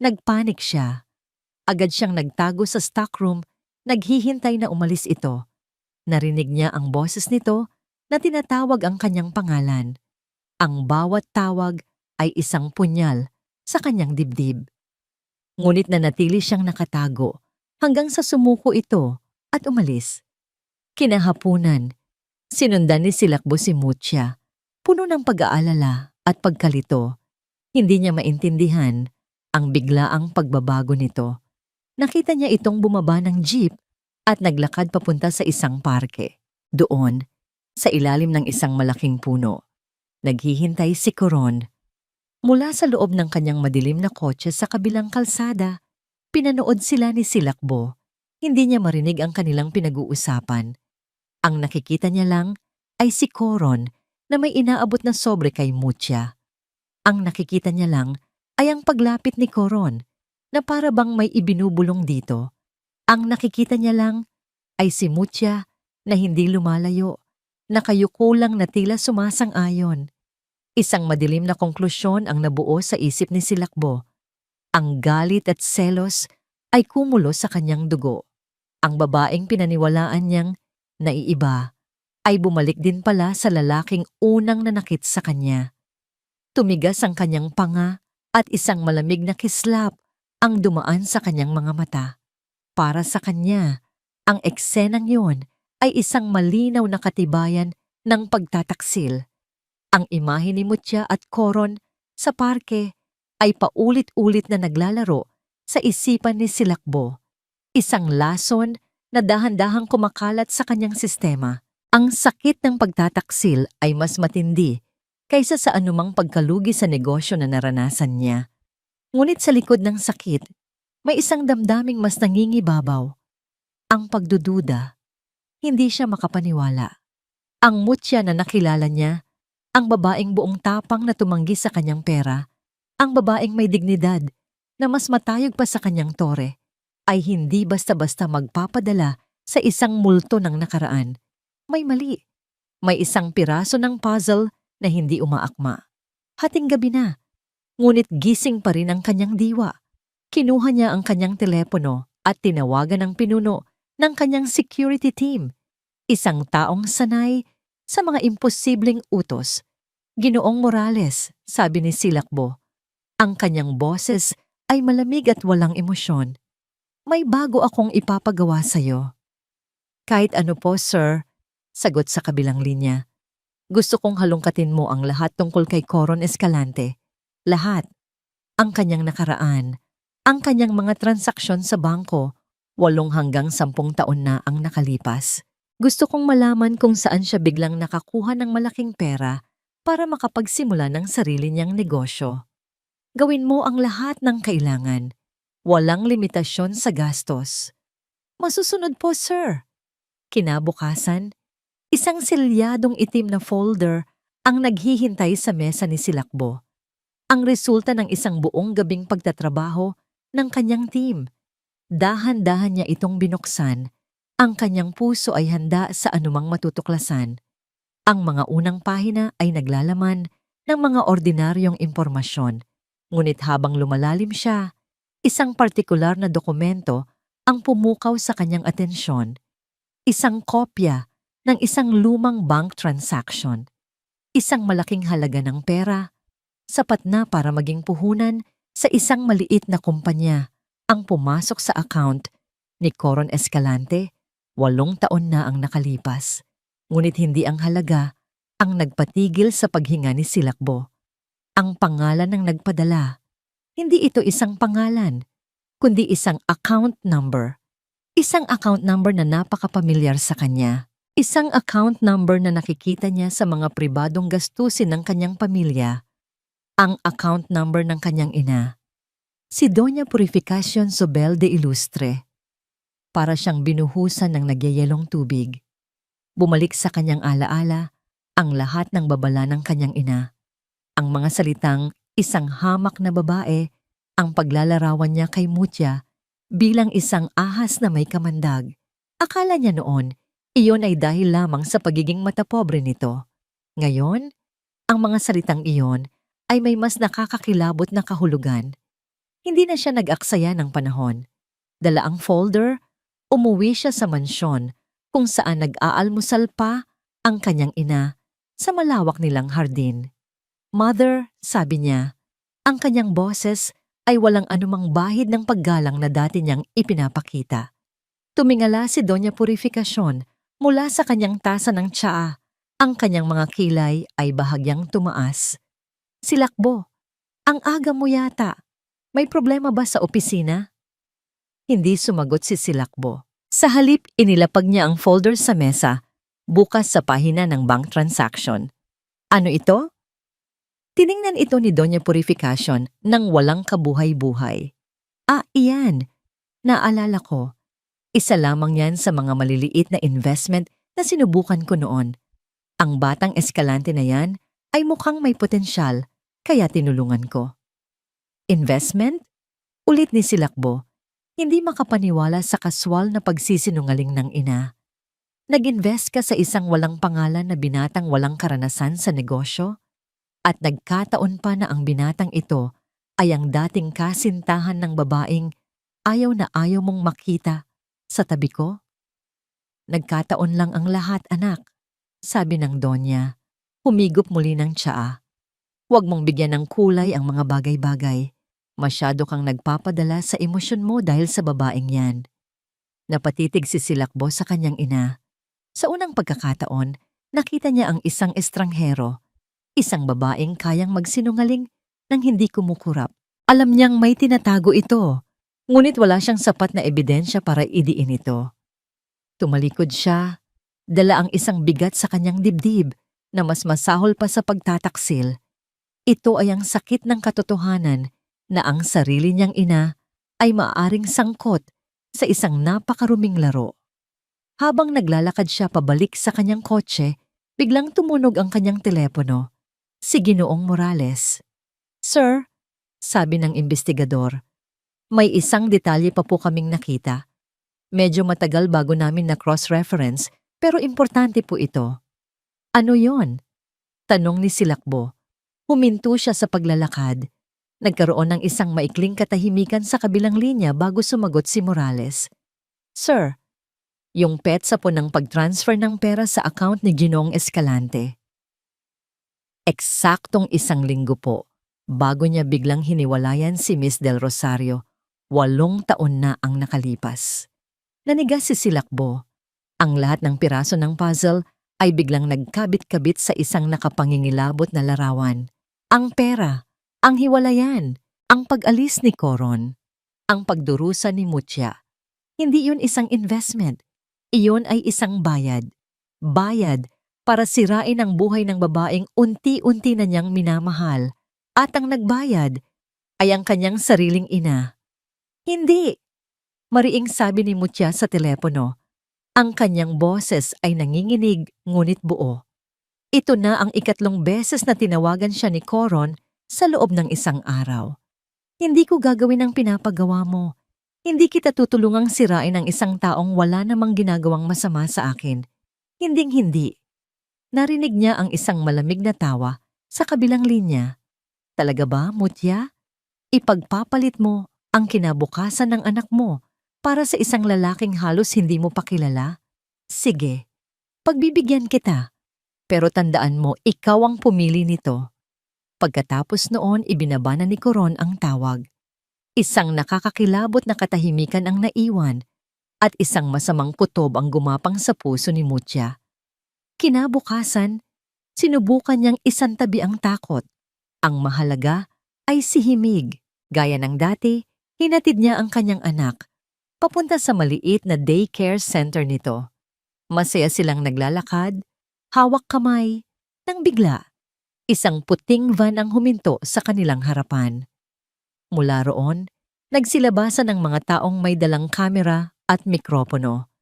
Nagpanik siya. Agad siyang nagtago sa stockroom, naghihintay na umalis ito. Narinig niya ang boses nito na tinatawag ang kanyang pangalan. Ang bawat tawag ay isang punyal sa kanyang dibdib. Ngunit nanatili siyang nakatago hanggang sa sumuko ito at umalis. Kinahapunan, sinundan ni Silakbo si Mutya, puno ng pag-aalala at pagkalito. Hindi niya maintindihan ang biglaang pagbabago nito. Nakita niya itong bumaba ng jeep at naglakad papunta sa isang parke. Doon, sa ilalim ng isang malaking puno, naghihintay si Coron. Mula sa loob ng kanyang madilim na kotse sa kabilang kalsada, pinanood sila ni Silakbo. Hindi niya marinig ang kanilang pinag-uusapan. Ang nakikita niya lang ay si Coron na may inaabot na sobre kay Mutya. Ang nakikita niya lang ay ang paglapit ni Coron na para bang may ibinubulong dito. Ang nakikita niya lang ay si Mutya na hindi lumalayo, nakayuko lang na tila sumasang-ayon. Isang madilim na konklusyon ang nabuo sa isip ni Silakbo. Ang galit at selos ay kumulo sa kanyang dugo. Ang babaeng pinaniwalaan niyang naiiba ay bumalik din pala sa lalaking unang nanakit sa kanya. Tumigas ang kanyang panga at isang malamig na kislap ang dumaan sa kanyang mga mata. Para sa kanya, ang eksenang yun ay isang malinaw na katibayan ng pagtataksil. Ang imahe ni Mutya at Coron sa parke ay paulit-ulit na naglalaro sa isipan ni Silakbo. Isang lason na dahan-dahang kumakalat sa kanyang sistema. Ang sakit ng pagtataksil ay mas matindi kaysa sa anumang pagkalugi sa negosyo na naranasan niya. Ngunit sa likod ng sakit, may isang damdaming mas nangingibabaw. Ang pagdududa. Hindi siya makapaniwala. Ang Mutya na nakilala niya, ang babaeng buong tapang na tumanggi sa kanyang pera, ang babaeng may dignidad na mas matayog pa sa kanyang tore, ay hindi basta-basta magpapadala sa isang multo ng nakaraan. May mali. May isang piraso ng puzzle na hindi umaakma. Hating gabi na, ngunit gising pa rin ang kanyang diwa. Kinuha niya ang kanyang telepono at tinawagan ang pinuno ng kanyang security team. Isang taong sanay sa mga imposibleng utos. Ginoong Morales, sabi ni Silakbo. Ang kanyang boses ay malamig at walang emosyon. May bago akong ipapagawa sa'yo. Kahit ano po, sir, sagot sa kabilang linya. Gusto kong halongkatin mo ang lahat tungkol kay Coron Escalante. Lahat. Ang kanyang nakaraan, ang kanyang mga transaksyon sa bangko, 8 hanggang 10 taon na ang nakalipas. Gusto kong malaman kung saan siya biglang nakakuha ng malaking pera para makapagsimula ng sarili niyang negosyo. Gawin mo ang lahat ng kailangan. Walang limitasyon sa gastos. Masusunod po, sir. Kinabukasan, isang selyadong itim na folder ang naghihintay sa mesa ni Silakbo. Ang resulta ng isang buong gabing pagtatrabaho ng kanyang team. Dahan-dahan niya itong binuksan. Ang kanyang puso ay handa sa anumang matutuklasan. Ang mga unang pahina ay naglalaman ng mga ordinaryong impormasyon. Ngunit habang lumalalim siya, isang partikular na dokumento Ang pumukaw sa kanyang atensyon, isang kopya ng isang lumang bank transaction. Isang malaking halaga ng pera, sapat na para maging puhunan sa isang maliit na kumpanya ang pumasok sa account ni Coron Escalante. 8 taon na ang nakalipas. Ngunit hindi ang halaga ang nagpatigil sa paghinga ni Silakbo. Ang pangalan ng nagpadala, hindi ito isang pangalan, kundi isang account number. Isang account number na napakapamilyar sa kanya. Isang account number na nakikita niya sa mga pribadong gastusin ng kanyang pamilya. Ang account number ng kanyang ina, si Doña Purificación Zobel de Ilustre. Para siyang binuhusan ng nagyayelong tubig. Bumalik sa kanyang alaala ang lahat ng babala ng kanyang ina. Ang mga salitang isang hamak na babae, ang paglalarawan niya kay Mutya bilang isang ahas na may kamandag. Akala niya noon, iyon ay dahil lamang sa pagiging matapobre nito. Ngayon, ang mga salitang iyon ay may mas nakakakilabot na kahulugan. Hindi na siya nag-aksaya ng panahon. Dala ang folder, umuwi siya sa mansyon kung saan nag-aalmusal pa ang kanyang ina sa malawak nilang hardin. "Mother," sabi niya, ang kanyang boses ay walang anumang bahid ng paggalang na dati niyang ipinapakita. Tumingala si Doña Purificación mula sa kanyang tasa ng tsaa. Ang kanyang mga kilay ay bahagyang tumaas. "Silakbo, ang aga mo yata. May problema ba sa opisina?" Hindi sumagot si Silakbo. Sa halip, inilapag niya ang folder sa mesa, bukas sa pahina ng bank transaction. "Ano ito?" Tiningnan ito ni Doña Purificación nang walang kabuhay-buhay. "Ah, iyan. Naalala ko. Isa lamang yan sa mga maliliit na investment na sinubukan ko noon. Ang batang Escalante na yan ay mukhang may potensyal, kaya tinulungan ko." "Investment?" Ulit ni Silakbo, hindi makapaniwala sa kaswal na pagsisinungaling ng ina. "Nag-invest ka sa isang walang pangalan na binatang walang karanasan sa negosyo? At nagkataon pa na ang binatang ito ay ang dating kasintahan ng babaeng ayaw na ayaw mong makita sa tabi ko?" "Nagkataon lang ang lahat, anak," sabi ng Donya. Humigop muli ng tsaa. "Huwag mong bigyan ng kulay ang mga bagay-bagay. Masyado kang nagpapadala sa emosyon mo dahil sa babaeng yan." Napatitig si Silakbo sa kanyang ina. Sa unang pagkakataon, nakita niya ang isang estranghero, isang babaeng kayang magsinungaling nang hindi kumukurap. Alam niyang may tinatago ito, ngunit wala siyang sapat na ebidensya para idiin ito. Tumalikod siya, dala ang isang bigat sa kanyang dibdib na mas masahol pa sa pagtataksil. Ito ay ang sakit ng katotohanan na ang sarili niyang ina ay maaaring sangkot sa isang napakaruming laro. Habang naglalakad siya pabalik sa kanyang kotse, biglang tumunog ang kanyang telepono. Si Ginoong Morales. "Sir," sabi ng investigador, "may isang detalye pa po kaming nakita. Medyo matagal bago namin na cross-reference pero importante po ito." "Ano yon?" tanong ni Silakbo. Huminto siya sa paglalakad. Nagkaroon ng isang maikling katahimikan sa kabilang linya bago sumagot si Morales. "Sir, yung petsa po ng pag-transfer ng pera sa account ni Ginoong Escalante." Eksaktong 1 linggo po, bago niya biglang hiniwalayan si Miss Del Rosario. 8 taon na ang nakalipas. Nanigas si Silakbo. Ang lahat ng piraso ng puzzle ay biglang nagkabit-kabit sa isang nakapangingilabot na larawan. Ang pera, ang hiwalayan, ang pag-alis ni Coron, ang pagdurusa ni Mutya. Hindi yun isang investment. Iyon ay isang bayad. Bayad para sirain ang buhay ng babaeng unti-unti na niyang minamahal. At ang nagbayad ay ang kanyang sariling ina. "Hindi!" mariing sabi ni Mutya sa telepono. Ang kanyang boses ay nanginginig ngunit buo. Ito na ang 3 beses na tinawagan siya ni Coron sa loob ng 1 araw. "Hindi ko gagawin ang pinapagawa mo. Hindi kita tutulungang sirain ang isang taong wala namang ginagawang masama sa akin. Hinding-hindi." Narinig niya ang isang malamig na tawa sa kabilang linya. "Talaga ba, Mutya? Ipagpapalit mo ang kinabukasan ng anak mo Para sa isang lalaking halos hindi mo pa kilala? Sige, pagbibigyan kita. Pero tandaan mo, ikaw ang pumili nito. Pagkatapos noon, ibinaba na ni Coron ang tawag. Isang nakakakilabot na katahimikan ang naiwan at isang masamang kutob ang gumapang sa puso ni Mutia. Kinabukasan, sinubukan niyang isantabi ang takot. Ang mahalaga ay si Himig. Gaya ng dati, hinatid niya ang kanyang anak papunta sa maliit na daycare center nito. Masaya silang naglalakad, hawak kamay, nang bigla, isang puting van ang huminto sa kanilang harapan. Mula roon, nagsilabasan ang mga taong may dalang kamera at mikropono.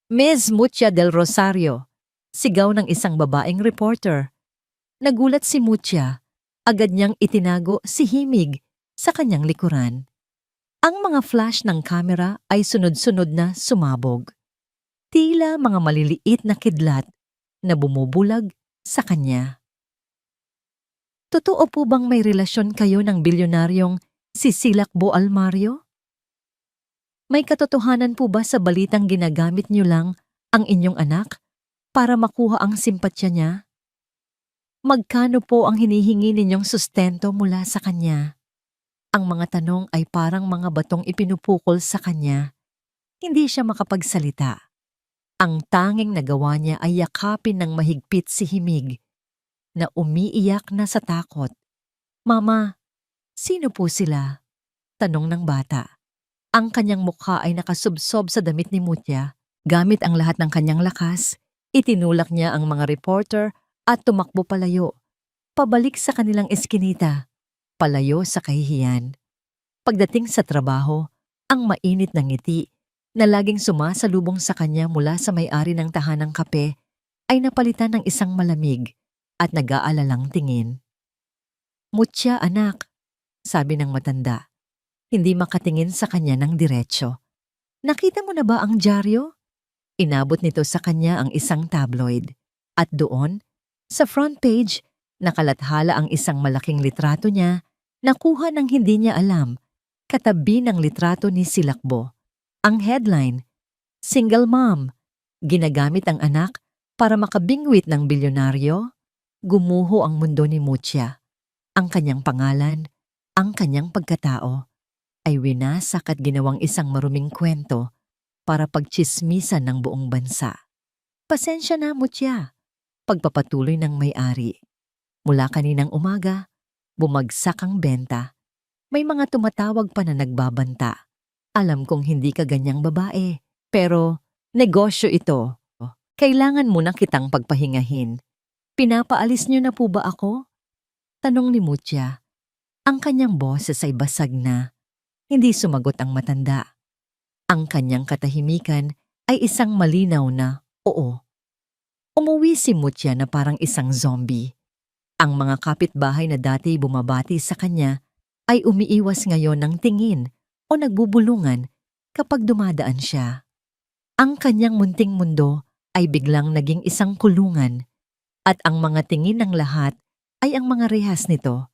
Ms. Mutia del Rosario, sigaw ng isang babaeng reporter. Nagulat si Mutia, agad niyang itinago si Himig sa kanyang likuran. Ang mga flash ng kamera ay sunod-sunod na sumabog. Tila mga maliliit na kidlat na bumubulag sa kanya. Totoo po bang may relasyon kayo ng bilyonaryong si Silakbo Almario? May katotohanan po ba sa balitang ginagamit niyo lang ang inyong anak para makuha ang simpatya niya? Magkano po ang hinihingi ninyong sustento mula sa kanya? Ang mga tanong ay parang mga batong ipinupukol sa kanya. Hindi siya makapagsalita. Ang tanging nagawa niya ay yakapin ng mahigpit si Himig na umiiyak na sa takot. Mama, sino po sila? Tanong ng bata. Ang kanyang mukha ay nakasubsob sa damit ni Mutia. Gamit ang lahat ng kanyang lakas, itinulak niya ang mga reporter at tumakbo palayo. Pabalik sa kanilang eskinita. Palayo sa kahihiyan. Pagdating sa trabaho, ang mainit na ngiti na laging sumasalubong sa kanya mula sa may-ari ng tahanang kape ay napalitan ng isang malamig at nag-aalalang tingin. Mutia, anak, sabi ng matanda, hindi makatingin sa kanya ng diretsyo. Nakita mo na ba ang dyaryo? Inabot nito sa kanya ang isang tabloid. At doon, sa front page, nakalathala ang isang malaking litrato niya. Nakuha ng hindi niya alam, katabi ng litrato ni Silakbo. Ang headline, Single Mom, ginagamit ang anak para makabingwit ng bilyonaryo. Gumuho ang mundo ni Mutia. Ang kanyang pangalan, ang kanyang pagkatao, ay winasak at ginawang isang maruming kwento para pagtsismisan ng buong bansa. Pasensya na, Mutia, pagpapatuloy ng may-ari. Mula kaninang umaga, bumagsak ang benta. May mga tumatawag pa na nagbabanta. Alam kong hindi ka ganyang babae, pero negosyo ito. Kailangan mo na kitang pagpahingahin. Pinapaalis niyo na po ba ako? Tanong ni Mutia. Ang kanyang boses ay basag na. Hindi sumagot ang matanda. Ang kanyang katahimikan ay isang malinaw na oo. Umuwi si Mutia na parang isang zombie. Ang mga kapitbahay na dati bumabati sa kanya ay umiiwas ngayon ng tingin o nagbubulungan kapag dumadaan siya. Ang kanyang munting mundo ay biglang naging isang kulungan at ang mga tingin ng lahat ay ang mga rehas nito.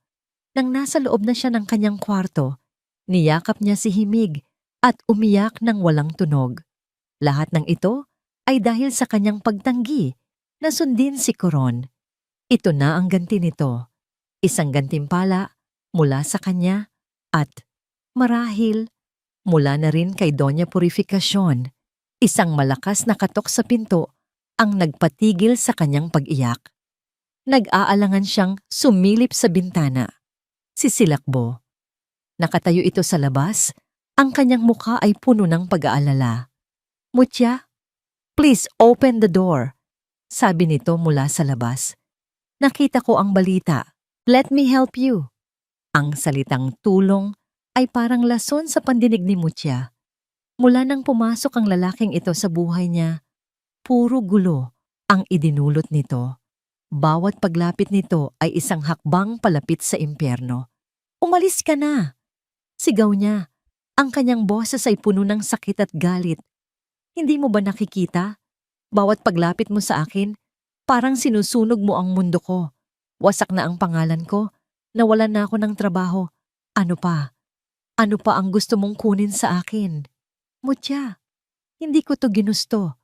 Nang nasa loob na siya ng kanyang kwarto, niyakap niya si Himig at umiyak ng walang tunog. Lahat ng ito ay dahil sa kanyang pagtanggi na sundin si Coron. Ito na ang ganti nito, isang gantimpala mula sa kanya at marahil mula na rin kay Doña Purificacion, isang malakas na katok sa pinto ang nagpatigil sa kanyang pag-iyak. Nag-aalangan siyang sumilip sa bintana. Si Silakbo. Nakatayo ito sa labas, ang kanyang mukha ay puno ng pag-aalala. Mutia, please open the door, sabi nito mula sa labas. Nakita ko ang balita. Let me help you. Ang salitang tulong ay parang lason sa pandinig ni Mutia. Mula nang pumasok ang lalaking ito sa buhay niya, puro gulo ang idinulot nito. Bawat paglapit nito ay isang hakbang palapit sa impyerno. Umalis ka na! Sigaw niya. Ang kanyang boses ay puno ng sakit at galit. Hindi mo ba nakikita? Bawat paglapit mo sa akin, parang sinusunog mo ang mundo ko. Wasak na ang pangalan ko. Nawalan na ako ng trabaho. Ano pa? Ano pa ang gusto mong kunin sa akin? Mutya, hindi ko to ginusto.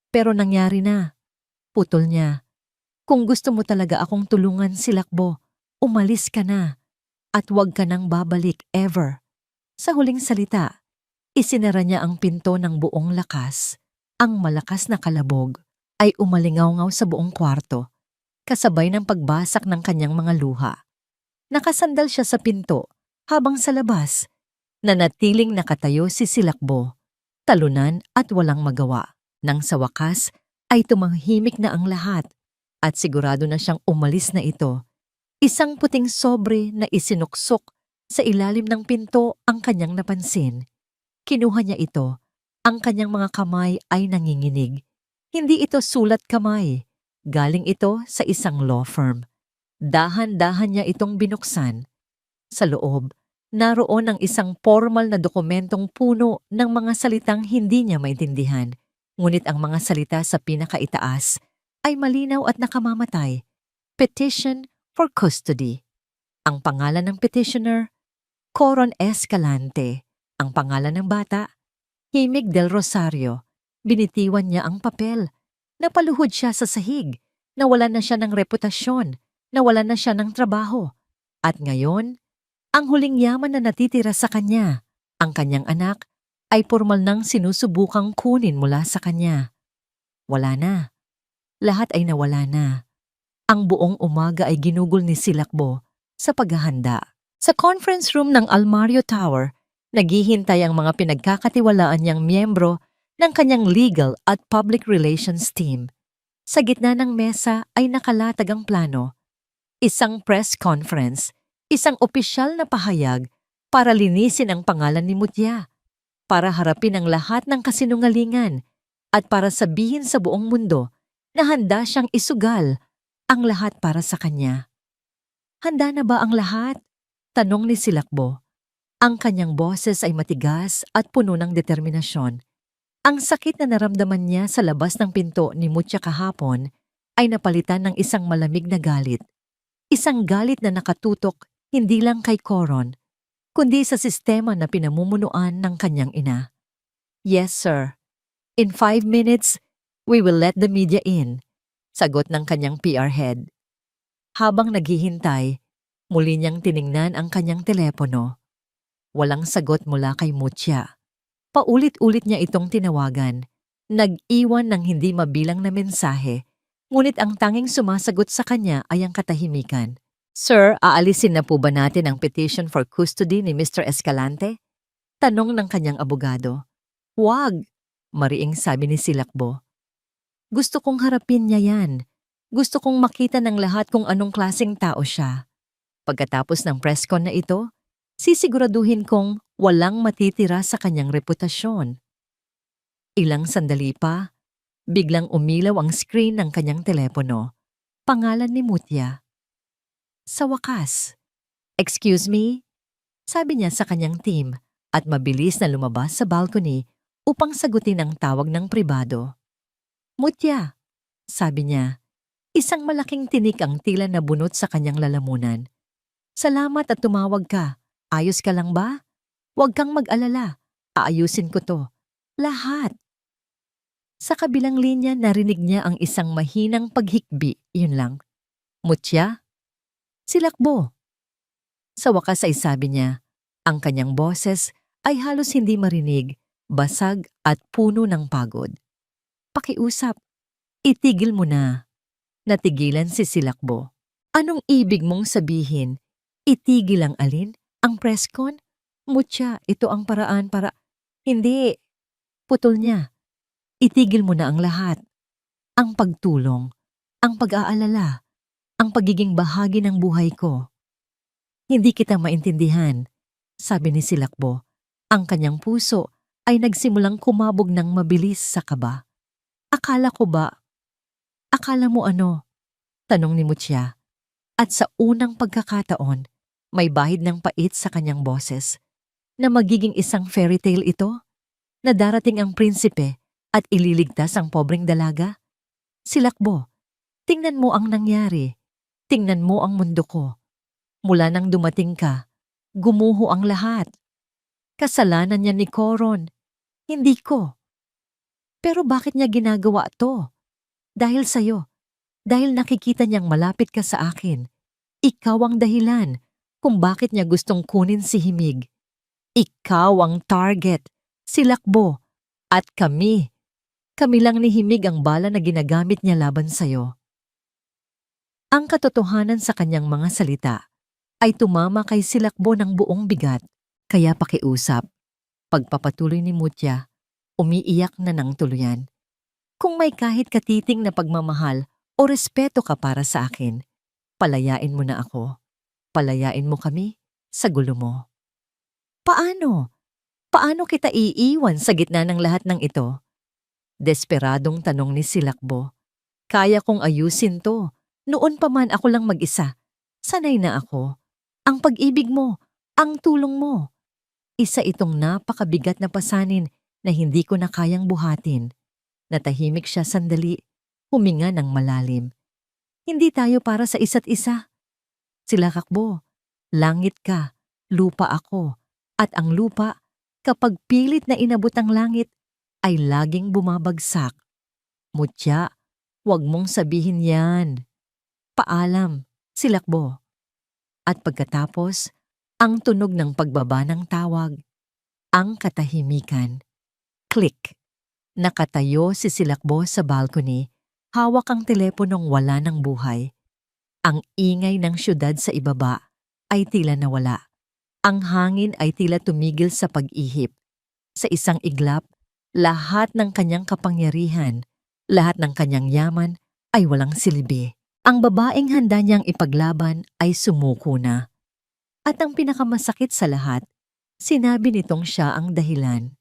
Pero nangyari na. Putol niya. Kung gusto mo talaga akong tulungan, Silakbo, umalis ka na. At huwag ka nang babalik ever. Sa huling salita, isinara niya ang pinto ng buong lakas. Ang malakas na kalabog ay umalingaw-ngaw sa buong kwarto, kasabay ng pagbasak ng kanyang mga luha. Nakasandal siya sa pinto habang sa labas, nanatiling nakatayo si Silakbo, talunan at walang magawa. Nang sa wakas ay tumahimik na ang lahat at sigurado na siyang umalis na ito. Isang puting sobre na isinuksok sa ilalim ng pinto ang kanyang napansin. Kinuha niya ito. Ang kanyang mga kamay ay nanginginig. Hindi ito sulat kamay. Galing ito sa isang law firm. Dahan-dahan niya itong binuksan. Sa loob, naroon ang isang formal na dokumentong puno ng mga salitang hindi niya maintindihan. Ngunit ang mga salita sa pinakaitaas ay malinaw at nakamamatay. Petition for custody. Ang pangalan ng petitioner, Coron Escalante. Ang pangalan ng bata, Himig del Rosario. Binitiwan niya ang papel. Napaluhod siya sa sahig. Nawalan na siya ng reputasyon. Nawalan na siya ng trabaho. At ngayon, ang huling yaman na natitira sa kanya, ang kanyang anak, ay formal nang sinusubukang kunin mula sa kanya. Wala na. Lahat ay nawala na. Ang buong umaga ay ginugol ni Silakbo sa paghahanda. Sa conference room ng Almario Tower, naghihintay ang mga pinagkakatiwalaan niyang miyembro ng kanyang legal at public relations team. Sa gitna ng mesa ay nakalatag ang plano. Isang press conference, isang opisyal na pahayag para linisin ang pangalan ni Mutya, para harapin ang lahat ng kasinungalingan at para sabihin sa buong mundo na handa siyang isugal ang lahat para sa kanya. Handa na ba ang lahat? Tanong ni Silakbo. Ang kanyang boses ay matigas at puno ng determinasyon. Ang sakit na naramdaman niya sa labas ng pinto ni Mutya kahapon ay napalitan ng isang malamig na galit. Isang galit na nakatutok hindi lang kay Coron, kundi sa sistema na pinamumunuan ng kanyang ina. Yes, sir. In 5 minutes, we will let the media in, sagot ng kanyang PR head. Habang naghihintay, muli niyang tiningnan ang kanyang telepono. Walang sagot mula kay Mutya. Paulit-ulit niya itong tinawagan. Nag-iwan ng hindi mabilang na mensahe, ngunit ang tanging sumasagot sa kanya ay ang katahimikan. Sir, aalisin na po ba natin ang petition for custody ni Mr. Escalante? Tanong ng kanyang abogado. Huwag, mariing sabi ni Silakbo. Gusto kong harapin niya yan. Gusto kong makita ng lahat kung anong klaseng tao siya. Pagkatapos ng press con na ito, sisiguraduhin kong walang matitira sa kanyang reputasyon. Ilang sandali pa, biglang umilaw ang screen ng kanyang telepono. Pangalan ni Mutya. Sa wakas. Excuse me? Sabi niya sa kanyang team at mabilis na lumabas sa balcony upang sagutin ang tawag ng pribado. Mutya, sabi niya. Isang malaking tinik ang tila na bunot sa kanyang lalamunan. Salamat at tumawag ka. Ayos ka lang ba? Huwag kang mag-alala. Aayusin ko to. Lahat. Sa kabilang linya narinig niya ang isang mahinang paghikbi. Yun lang. Mutya? Silakbo. Sa wakas ay sabi niya, ang kanyang boses ay halos hindi marinig, basag at puno ng pagod. Pakiusap. Itigil mo na. Natigilan si Silakbo. Anong ibig mong sabihin? Itigil ang alin? Ang press con? Mutya, ito ang paraan para... Hindi. Putol niya. Itigil mo na ang lahat. Ang pagtulong, ang pag-aalala, ang pagiging bahagi ng buhay ko. Hindi kita maintindihan, sabi ni Silakbo. Ang kanyang puso ay nagsimulang kumabog ng mabilis sa kaba. Akala mo ano? Tanong ni Mutya. At sa unang pagkakataon, may bahid ng pait sa kanyang boses na magiging isang fairy tale ito, na darating ang prinsipe at ililigtas ang pobreng dalaga. Silakbo, tingnan mo ang nangyari. Tingnan mo ang mundo ko. Mula nang dumating ka, gumuho ang lahat. Kasalanan niya ni Coron. Hindi ko. Pero bakit niya ginagawa to? Dahil sa'yo. Dahil nakikita niyang malapit ka sa akin. Ikaw ang dahilan kung bakit niya gustong kunin si Himig. Ikaw ang target, si Lakbo, at kami. Kami lang ni Himig ang bala na ginagamit niya laban sa'yo. Ang katotohanan sa kanyang mga salita ay tumama kay Silakbo ng buong bigat, kaya pakiusap. Pagpapatuloy ni Mutya, umiiyak na ng tuluyan. Kung may kahit katiting na pagmamahal o respeto ka para sa akin, palayain mo na ako. Palayain mo kami sa gulo mo. Paano? Paano kita iiwan sa gitna ng lahat ng ito? Desperadong tanong ni Silakbo. Kaya kong ayusin to. Noon pa man ako lang mag-isa. Sanay na ako. Ang pag-ibig mo, ang tulong mo. Isa itong napakabigat na pasanin na hindi ko na kayang buhatin. Natahimik siya sandali, huminga ng malalim. Hindi tayo para sa isa't isa. Silakbo, langit ka, lupa ako, at ang lupa, kapag pilit na inabot ang langit, ay laging bumabagsak. Mutya, huwag mong sabihin yan. Paalam, Silakbo. At pagkatapos, ang tunog ng pagbaba ng tawag, ang katahimikan. Click. Nakatayo si Silakbo sa balcony, hawak ang teleponong wala ng buhay. Ang ingay ng syudad sa ibaba ay tila nawala. Ang hangin ay tila tumigil sa pag-ihip. Sa isang iglap, lahat ng kanyang kapangyarihan, lahat ng kanyang yaman ay walang silbi. Ang babaeng handa niyang ipaglaban ay sumuko na. At ang pinakamasakit sa lahat, sinabi nitong siya ang dahilan.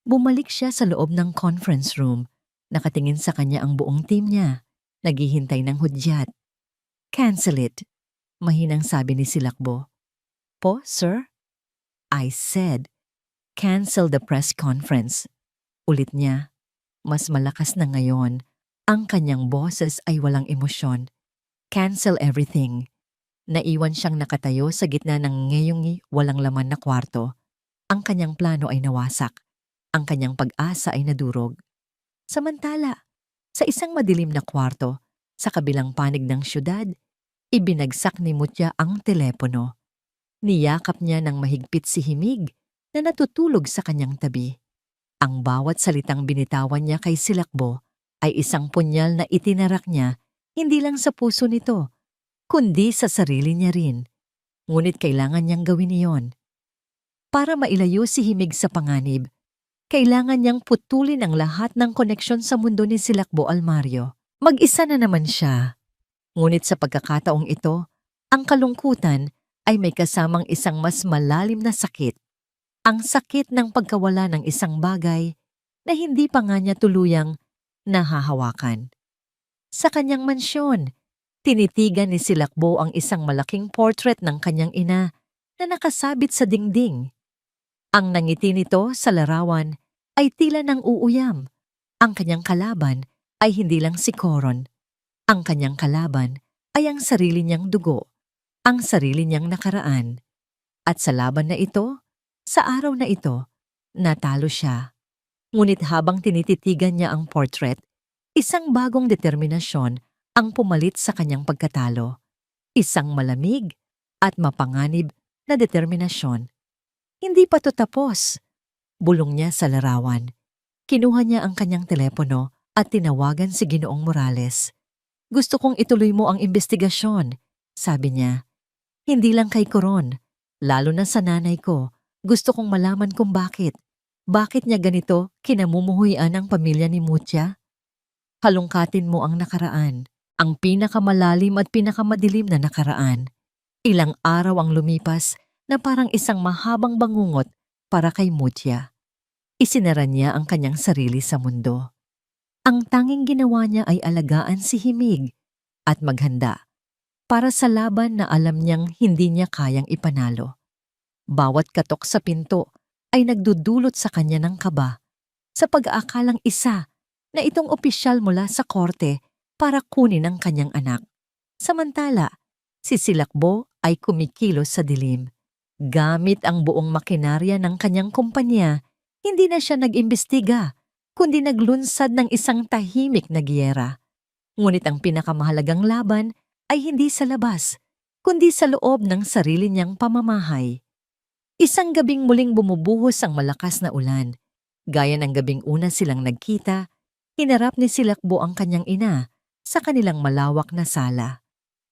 Bumalik siya sa loob ng conference room. Nakatingin sa kanya ang buong team niya. Naghihintay ng hudyat. Cancel it, mahinang sabi ni Silakbo. Po, sir? I said, cancel the press conference. Ulit niya. Mas malakas na ngayon. Ang kanyang boses ay walang emosyon. Cancel everything. Naiwan siyang nakatayo sa gitna ng ngayong walang laman na kwarto. Ang kanyang plano ay nawasak. Ang kanyang pag-asa ay nadurog. Samantala, sa isang madilim na kwarto, sa kabilang panig ng syudad, ibinagsak ni Mutya ang telepono. Niyakap niya ng mahigpit si Himig na natutulog sa kanyang tabi. Ang bawat salitang binitawan niya kay Silakbo ay isang punyal na itinarak niya hindi lang sa puso nito, kundi sa sarili niya rin. Ngunit kailangan niyang gawin iyon. Para mailayo si Himig sa panganib, kailangan niyang putulin ang lahat ng koneksyon sa mundo ni Silakbo Almario. Mag-isa na naman siya. Ngunit sa pagkakataong ito, ang kalungkutan ay may kasamang isang mas malalim na sakit. Ang sakit ng pagkawala ng isang bagay na hindi pa nga niya tuluyang nahahawakan. Sa kanyang mansyon, tinitigan ni Silakbo ang isang malaking portrait ng kanyang ina na nakasabit sa dingding. Ang nangiti nito sa larawan ay tila ng uuyam. Ang kanyang kalaban ay hindi lang si Coron. Ang kanyang kalaban ay ang sarili niyang dugo, ang sarili niyang nakaraan. At sa laban na ito, sa araw na ito, natalo siya. Ngunit habang tinititigan niya ang portrait, isang bagong determinasyon ang pumalit sa kanyang pagkatalo. Isang malamig at mapanganib na determinasyon. Hindi pa to tapos. Bulong niya sa larawan. Kinuha niya ang kanyang telepono at tinawagan si Ginoong Morales. Gusto kong ituloy mo ang investigasyon, sabi niya. Hindi lang kay Coron, lalo na sa nanay ko. Gusto kong malaman kung bakit. Bakit niya ganito kinamumuhuyan ang pamilya ni Mutya? Halungkatin mo ang nakaraan, ang pinakamalalim at pinakamadilim na nakaraan. Ilang araw ang lumipas na parang isang mahabang bangungot para kay Mutya. Isinara niya ang kanyang sarili sa mundo. Ang tanging ginawa niya ay alagaan si Himig at maghanda para sa laban na alam niyang hindi niya kayang ipanalo. Bawat katok sa pinto ay nagdudulot sa kanya ng kaba sa pag-aakalang isa na itong opisyal mula sa korte para kunin ang kanyang anak. Samantala, si Silakbo ay kumikilos sa dilim. Gamit ang buong makinarya ng kanyang kumpanya, Hindi na siya nag-imbestiga, kundi naglunsad ng isang tahimik na giyera. Ngunit ang pinakamahalagang laban ay hindi sa labas, kundi sa loob ng sarili niyang pamamahay. Isang gabing muling bumubuhos ang malakas na ulan. Gaya ng gabing una silang nagkita, hinarap ni Silakbo ang kanyang ina sa kanilang malawak na sala.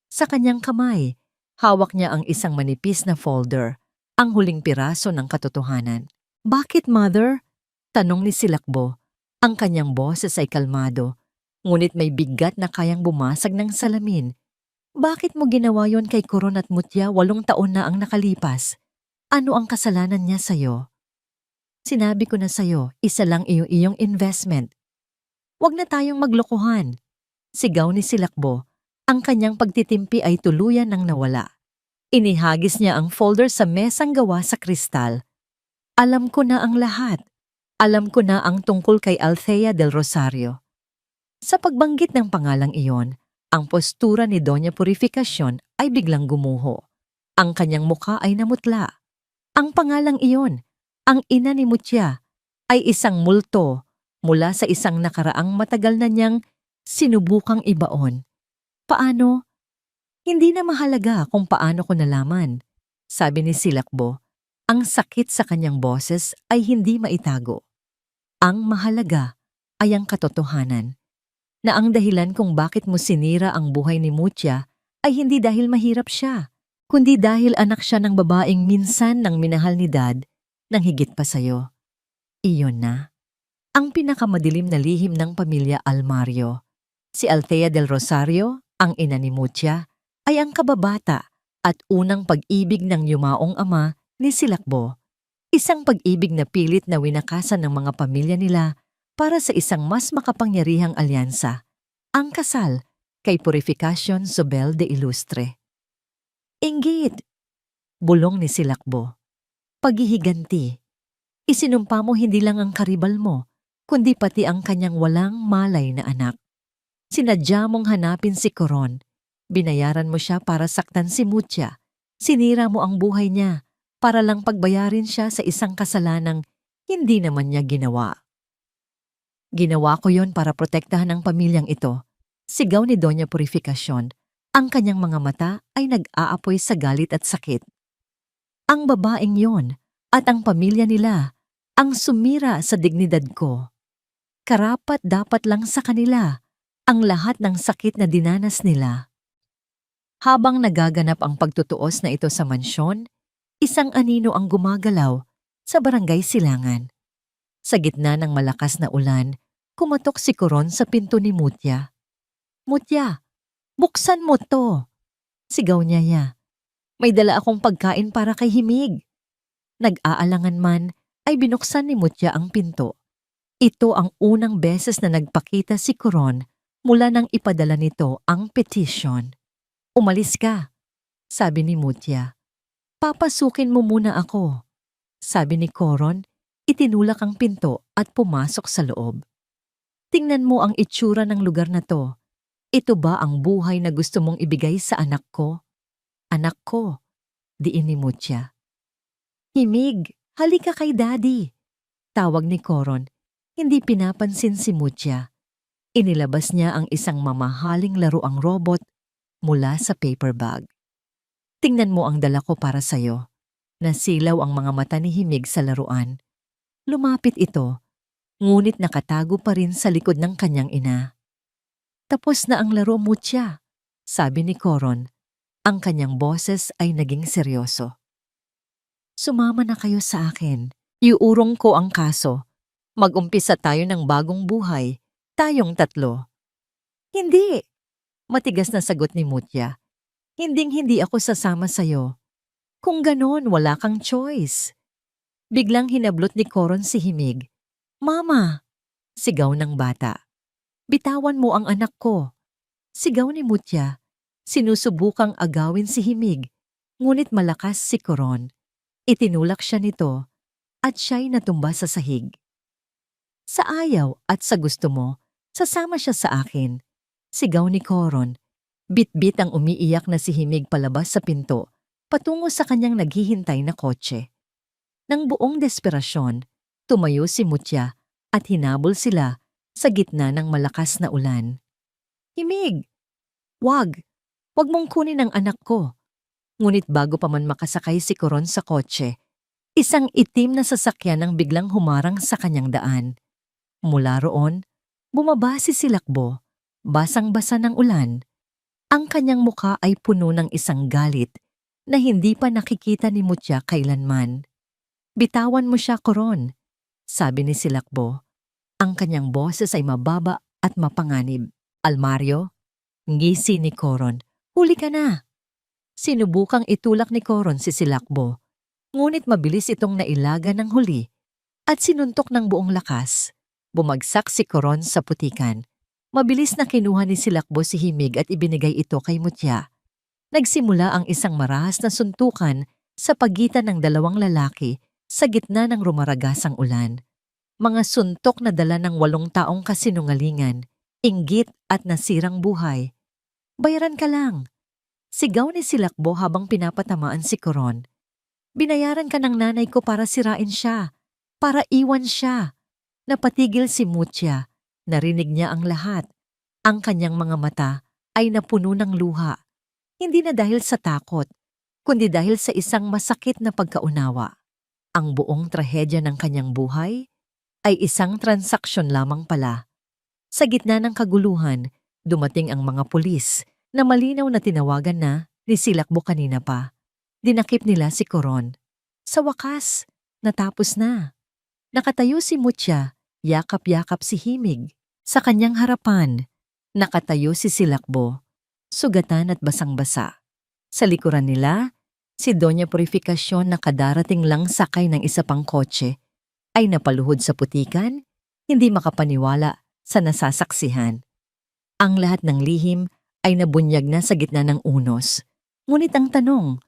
Sa kanyang kamay, hawak niya ang isang manipis na folder, ang huling piraso ng katotohanan. "Bakit, Mother?" tanong ni Silakbo. Ang kanyang boses ay kalmado, ngunit may bigat na kayang bumasag ng salamin. "Bakit mo ginawa yon kay Coron at Mutya 8 taon na ang nakalipas? Ano ang kasalanan niya sa'yo?" "Sinabi ko na sa'yo, isa lang iyong investment. Huwag na tayong maglokohan." Sigaw ni Silakbo. Ang kanyang pagtitimpi ay tuluyan ng nawala. Inihagis niya ang folder sa mesang gawa sa kristal. "Alam ko na ang lahat. Alam ko na ang tungkol kay Althea del Rosario." Sa pagbanggit ng pangalang iyon, ang postura ni Doña Purificación ay biglang gumuho. Ang kanyang mukha ay namutla. Ang pangalang iyon, ang ina ni Mutya, ay isang multo mula sa isang nakaraang matagal na niyang sinubukang ibaon. "Paano?" "Hindi na mahalaga kung paano ko nalaman," sabi ni Silakbo. Ang sakit sa kanyang boses ay hindi maitago. "Ang mahalaga ay ang katotohanan, na ang dahilan kung bakit mo sinira ang buhay ni Mutya ay hindi dahil mahirap siya, kundi dahil anak siya ng babaeng minsan nang minahal ni Dad nang higit pa sa'yo. Iyon na ang pinakamadilim na lihim ng pamilya Almario. Si Althea del Rosario, ang ina ni Mutya, ay ang kababata at unang pag-ibig ng yumaong ama ni Silakbo. Isang pag-ibig na pilit na winakasan ng mga pamilya nila para sa isang mas makapangyarihang alyansa, ang kasal kay Purificación Zobel de Ilustre. "Inggit," bulong ni Silakbo. "Paghihiganti. Isinumpa mo hindi lang ang karibal mo, kundi pati ang kanyang walang malay na anak. Sinadya mong hanapin si Coron. Binayaran mo siya para saktan si Mutya. Sinira mo ang buhay niya para lang pagbayarin siya sa isang kasalanang hindi naman niya ginawa." "Ginawa ko yon para protektahan ang pamilyang ito," sigaw ni Doña Purificación. Ang kanyang mga mata ay nag-aapoy sa galit at sakit. "Ang babaeng yon at ang pamilya nila ang sumira sa dignidad ko. Karapat dapat lang sa kanila ang lahat ng sakit na dinanas nila." Habang nagaganap ang pagtutuos na ito sa mansyon, isang anino ang gumagalaw sa barangay Silangan. Sa gitna ng malakas na ulan, kumatok si Coron sa pinto ni Mutya. "Mutya, buksan mo to!" sigaw niya. "May dala akong pagkain para kay Himig." Nag-aalangan man, ay binuksan ni Mutya ang pinto. Ito ang unang beses na nagpakita si Coron mula nang ipadala nito ang petition. "Umalis ka," sabi ni Mutya. "Papasukin mo muna ako," sabi ni Coron. Itinulak ang pinto at pumasok sa loob. "Tingnan mo ang itsura ng lugar na to. Ito ba ang buhay na gusto mong ibigay sa anak ko?" "Anak ko," diin ni Mutya. "Himig, halika kay Daddy," tawag ni Coron. Hindi pinapansin si Mutya. Inilabas niya ang isang mamahaling laruang robot mula sa paper bag. "Tingnan mo ang dala ko para sa'yo." Nasilaw ang mga mata ni Himig sa laruan. Lumapit ito, ngunit nakatago pa rin sa likod ng kanyang ina. "Tapos na ang laro, Mutya," sabi ni Coron. Ang kanyang boses ay naging seryoso. "Sumama na kayo sa akin. Iuurong ko ang kaso. Mag-umpisa tayo ng bagong buhay, tayong 3. "Hindi," matigas na sagot ni Mutya. "Hinding-hindi ako sasama sa'yo. Kung ganon, wala kang choice." Biglang hinablot ni Coron si Himig. "Mama!" sigaw ng bata. "Bitawan mo ang anak ko." Sigaw ni Mutya. Sinusubukang agawin si Himig, ngunit malakas si Coron. Itinulak siya nito at siya'y natumba sa sahig. "Sa ayaw at sa gusto mo, sasama siya sa akin," sigaw ni Coron. Bit-bit ang umiiyak na si Himig palabas sa pinto, patungo sa kanyang naghihintay na kotse. Nang buong desperasyon, Tumayo si Mutya at hinabol sila sa gitna ng malakas na ulan. Himig! Wag! Wag mong kunin ang anak ko. Ngunit bago pa man makasakay si Coron sa kotse, isang itim na sasakyan ang biglang humarang sa kanyang daan. Mula roon, bumaba si Silakbo, basang-basa ng ulan. Ang kanyang muka ay puno ng isang galit na hindi pa nakikita ni Mutya kailanman. Bitawan mo siya, Coron, sabi ni Silakbo. Ang kanyang boses ay mababa at mapanganib. Almario, ngisi ni Coron, huli ka na. Sinubukang itulak ni Coron si Silakbo, ngunit mabilis itong nailaga ng huli at sinuntok ng buong lakas. Bumagsak si Coron sa putikan. Mabilis na kinuha ni Silakbo si Himig at ibinigay ito kay Mutya. Nagsimula ang isang marahas na suntukan sa pagitan ng dalawang lalaki sa gitna ng rumaragasang ulan. Mga suntok na dala ng 8 taong kasinungalingan, inggit at nasirang buhay. Bayaran ka lang. Sigaw ni Silakbo habang pinapatamaan si Coron. Binayaran ka ng nanay ko para sirain siya, para iwan siya. Napatigil si Mutya. Narinig niya ang lahat. Ang kanyang mga mata ay napuno ng luha. Hindi na dahil sa takot, kundi dahil sa isang masakit na pagkaunawa. Ang buong trahedya ng kanyang buhay ay isang transaksyon lamang pala. Sa gitna ng kaguluhan, dumating ang mga pulis na malinaw na tinawagan na ni Silakbo kanina pa. Dinakip nila si Coron. Sa wakas, natapos na. Nakatayo si Mutya, yakap-yakap si Himig. Sa kanyang harapan, nakatayo si Silakbo, sugatan at basang-basa. Sa likuran nila, si Doña Purificacion na kadarating lang sakay ng isa pang kotse ay napaluhod sa putikan, hindi makapaniwala sa nasasaksihan. Ang lahat ng lihim ay nabunyag na sa gitna ng unos. Ngunit ang tanong,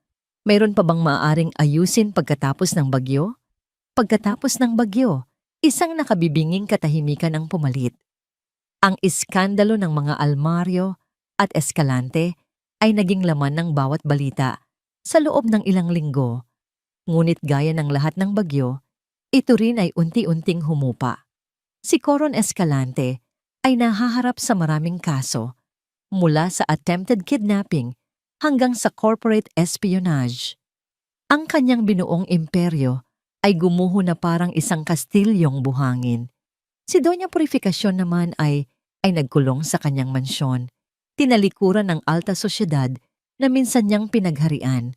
mayroon pa bang maaaring ayusin pagkatapos ng bagyo? Pagkatapos ng bagyo, isang nakabibinging katahimikan ang pumalit. Ang iskandalo ng mga Almario at Escalante ay naging laman ng bawat balita sa loob ng ilang linggo. Ngunit gaya ng lahat ng bagyo, ito rin ay unti-unting humupa. Si Coron Escalante ay nahaharap sa maraming kaso, mula sa attempted kidnapping hanggang sa corporate espionage. Ang kanyang binuong imperyo ay gumuho na parang isang kastilyong buhangin. Si Doña Purificacion naman ay nagkulong sa kanyang mansyon, tinalikuran ng alta sosyedad na minsan niyang pinagharian.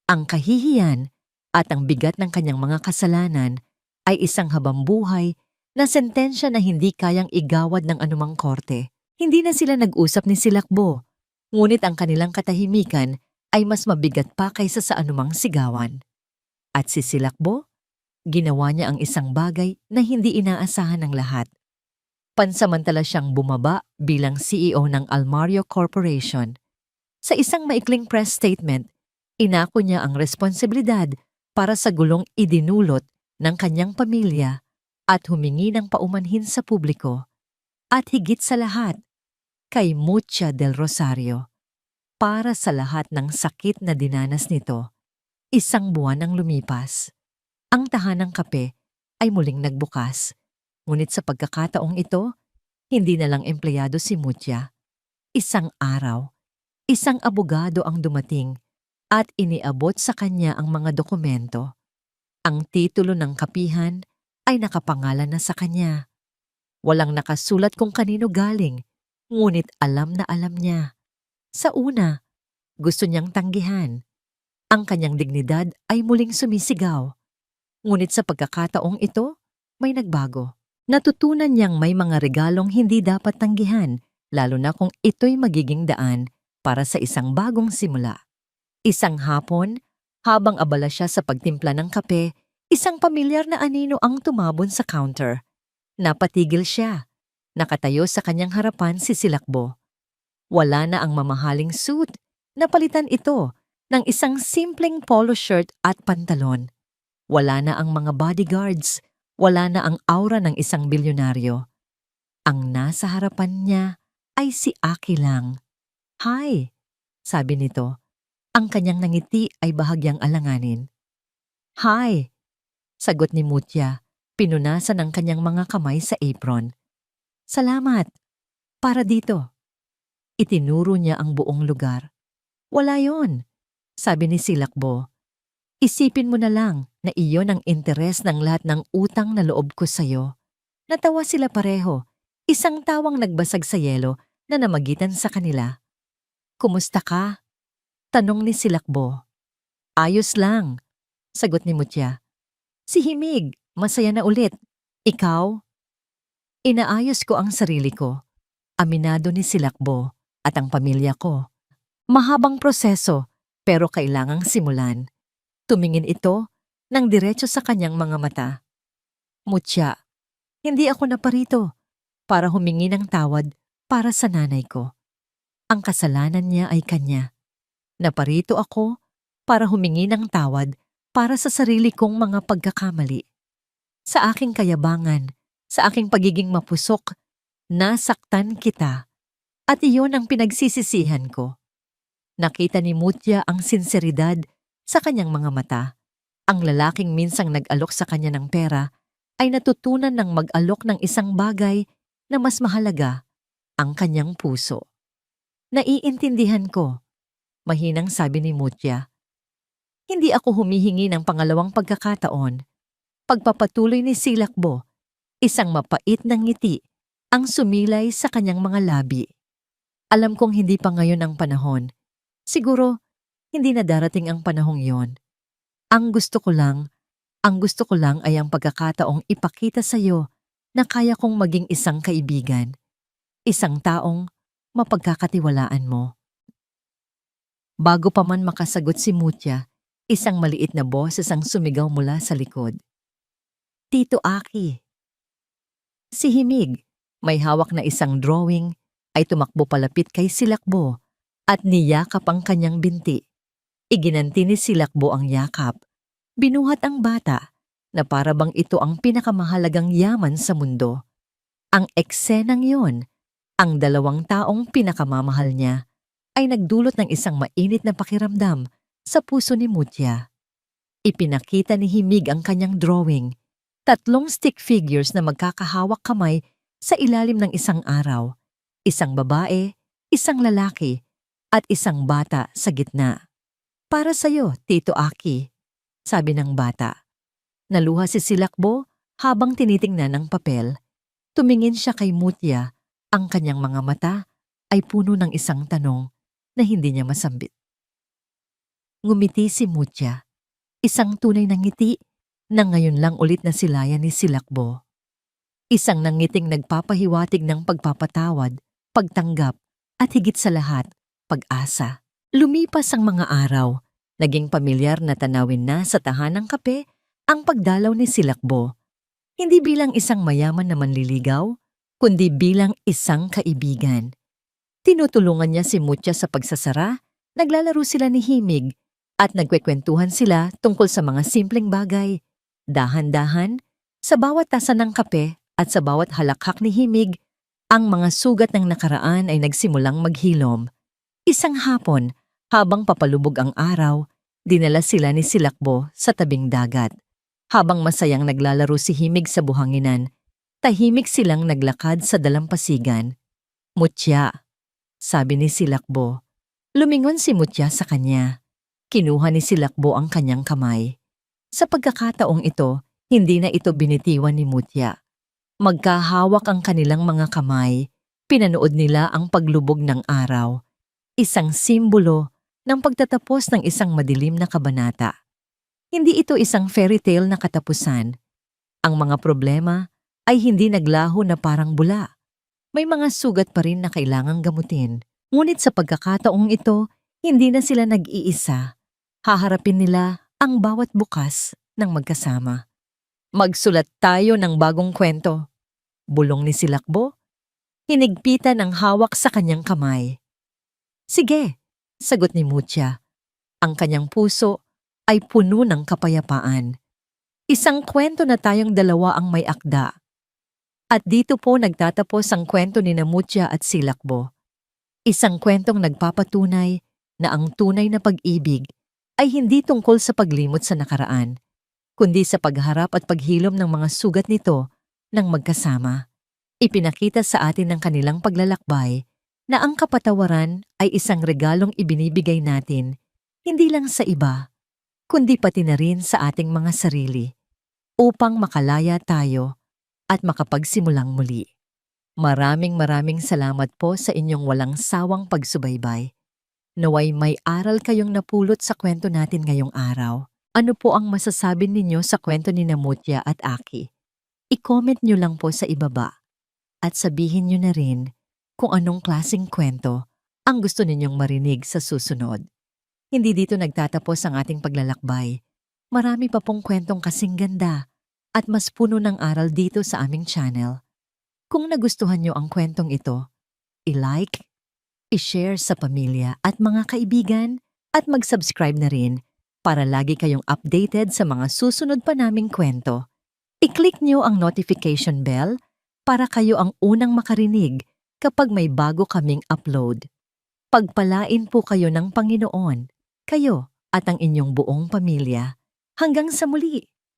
Ang kahihiyan at ang bigat ng kanyang mga kasalanan ay isang habambuhay na sentensya na hindi kayang igawad ng anumang korte. Hindi na sila nag-usap ni Silakbo, ngunit ang kanilang katahimikan ay mas mabigat pa kaysa sa anumang sigawan. At si Silakbo, ginawa niya ang isang bagay na hindi inaasahan ng lahat. Pansamantala siyang bumaba bilang CEO ng Almario Corporation. Sa isang maikling press statement, inako niya ang responsibilidad para sa gulong idinulot ng kanyang pamilya at humingi ng paumanhin sa publiko. At higit sa lahat, kay Mutya del Rosario. Para sa lahat ng sakit na dinanas nito, 1 buwan ang lumipas. Ang tahanang kape ay muling nagbukas. Ngunit sa pagkakataong ito, hindi na lang empleyado si Mutya. Isang araw, isang abogado ang dumating at iniabot sa kanya ang mga dokumento. Ang titulo ng kapihan ay nakapangalan na sa kanya. Walang nakasulat kung kanino galing, ngunit alam na alam niya. Sa una, gusto niyang tanggihan. Ang kanyang dignidad ay muling sumisigaw. Ngunit sa pagkakataong ito, may nagbago. Natutunan niyang may mga regalong hindi dapat tanggihan, lalo na kung ito'y magiging daan para sa isang bagong simula. Isang hapon, habang abala siya sa pagtimpla ng kape, isang pamilyar na anino ang tumabon sa counter. Napatigil siya. Nakatayo sa kanyang harapan si Silakbo. Wala na ang mamahaling suit. Napalitan ito ng isang simpleng polo shirt at pantalon. Wala na ang mga bodyguards. Wala na ang aura ng isang bilyonaryo. Ang nasa harapan niya ay si Aki lang. "Hi," sabi nito. Ang kanyang nangiti ay bahagyang alanganin. "Hi," sagot ni Mutya. Pinunasan ang kanyang mga kamay sa apron. Salamat. Para dito. Itinuro niya ang buong lugar. Wala yon, sabi ni Silakbo. Isipin mo na lang na iyon ang interes ng lahat ng utang na loob ko sa'yo. Natawa sila pareho, isang tawang nagbasag sa yelo na namagitan sa kanila. Kumusta ka? Tanong ni Silakbo. Ayos lang, sagot ni Mutya. Si Himig, masaya na ulit. Ikaw? Inaayos ko ang sarili ko. Aminado ni Silakbo at ang pamilya ko. Mahabang proseso pero kailangang simulan. Tumingin ito ng diretso sa kanyang mga mata. Mutya, hindi ako naparito para humingi ng tawad para sa nanay ko. Ang kasalanan niya ay kanya. Naparito ako para humingi ng tawad para sa sarili kong mga pagkakamali. Sa aking kayabangan, sa aking pagiging mapusok, nasaktan kita at iyon ang pinagsisisihan ko. Nakita ni Mutya ang sinseridad sa kanyang mga mata. Ang lalaking minsang nag-alok sa kanya ng pera ay natutunan ng mag-alok ng isang bagay na mas mahalaga, ang kanyang puso. Naiintindihan ko, mahinang sabi ni Mutya. Hindi ako humihingi ng pangalawang pagkakataon. Pagpapatuloy ni Silakbo, isang mapait na ngiti ang sumilay sa kanyang mga labi. Alam kong hindi pa ngayon ang panahon. Siguro, hindi na darating ang panahong yon. Ang gusto ko lang ay ang pagkakataong ipakita sa iyo na kaya kong maging isang kaibigan. Isang taong mapagkakatiwalaan mo. Bago pa man makasagot si Mutya, isang maliit na boses ang sumigaw mula sa likod. Tito Aki. Si Himig, may hawak na isang drawing, ay tumakbo palapit kay Silakbo at niyakap ang kanyang binti. Iginanti ni Silakbo ang yakap. Binuhat ang bata na para bang ito ang pinakamahalagang yaman sa mundo. Ang eksenang yon, ang dalawang taong pinakamamahal niya, ay nagdulot ng isang mainit na pakiramdam sa puso ni Mutya. Ipinakita ni Himig ang kanyang drawing, 3 stick figures na magkakahawak kamay sa ilalim ng isang araw, isang babae, isang lalaki, at isang bata sa gitna. Para sa'yo, Tito Aki, sabi ng bata. Naluha si Silakbo habang tinitingnan ang papel. Tumingin siya kay Mutya, ang kanyang mga mata ay puno ng isang tanong na hindi niya masambit. Ngumiti si Mutya, isang tunay na ngiti na ngayon lang ulit nasilayan ni Silakbo. Isang nangiting nagpapahiwatig ng pagpapatawad, pagtanggap, at higit sa lahat, pag-asa. Lumipas ang mga araw, naging pamilyar na tanawin na sa tahanang kape ang pagdalaw ni Silakbo. Hindi bilang isang mayaman na manliligaw, kundi bilang isang kaibigan. Tinutulungan niya si Mutya sa pagsasara, naglalaro sila ni Himig, at nagkwekwentuhan sila tungkol sa mga simpleng bagay. Dahan-dahan, sa bawat tasa ng kape at sa bawat halakhak ni Himig, ang mga sugat ng nakaraan ay nagsimulang maghilom. Isang hapon, habang papalubog ang araw, dinala sila ni Silakbo sa tabing dagat. Habang masayang naglalaro si Himig sa buhanginan, tahimik silang naglakad sa dalampasigan. Mutya, sabi ni Silakbo. Lumingon si Mutya sa kanya. Kinuha ni Silakbo ang kanyang kamay. Sa pagkakataong ito, hindi na ito binitiwan ni Mutya. Magkahawak ang kanilang mga kamay, pinanood nila ang paglubog ng araw. Isang simbolo ng pagtatapos ng isang madilim na kabanata. Hindi ito isang fairy tale na katapusan. Ang mga problema ay hindi naglaho na parang bula. May mga sugat pa rin na kailangang gamutin. Ngunit sa pagkakataong ito, hindi na sila nag-iisa. Haharapin nila ang bawat bukas ng magkasama. Magsulat tayo ng bagong kwento. Bulong ni Silakbo. Hinigpitan ang hawak sa kanyang kamay. Sige, sagot ni Mutya. Ang kanyang puso ay puno ng kapayapaan. Isang kwento na tayong dalawa ang may akda. At dito po nagtatapos ang kwento ni Mutya at Silakbo. Isang kwentong nagpapatunay na ang tunay na pag-ibig ay hindi tungkol sa paglimot sa nakaraan. kundi sa pagharap at paghilom ng mga sugat nito ng magkasama. Ipinakita sa atin ng kanilang paglalakbay na ang kapatawaran ay isang regalong ibinibigay natin hindi lang sa iba, kundi pati na rin sa ating mga sarili upang makalaya tayo at makapagsimulang muli. Maraming salamat po sa inyong walang sawang pagsubaybay. Naway may aral kayong napulot sa kwento natin ngayong araw. Ano po ang masasabi ninyo sa kwento ni Namutya at Aki? I-comment nyo lang po sa ibaba at sabihin nyo na rin kung anong klaseng kwento ang gusto ninyong marinig sa susunod. Hindi dito nagtatapos ang ating paglalakbay. Marami pa pong kwentong kasing ganda at mas puno ng aral dito sa aming channel. Kung nagustuhan nyo ang kwentong ito, i-like, i-share sa pamilya at mga kaibigan at mag-subscribe na rin para lagi kayong updated sa mga susunod pa naming kwento. I-click nyo ang notification bell para kayo ang unang makarinig kapag may bago kaming upload. Pagpalain po kayo ng Panginoon, kayo at ang inyong buong pamilya. Hanggang sa muli!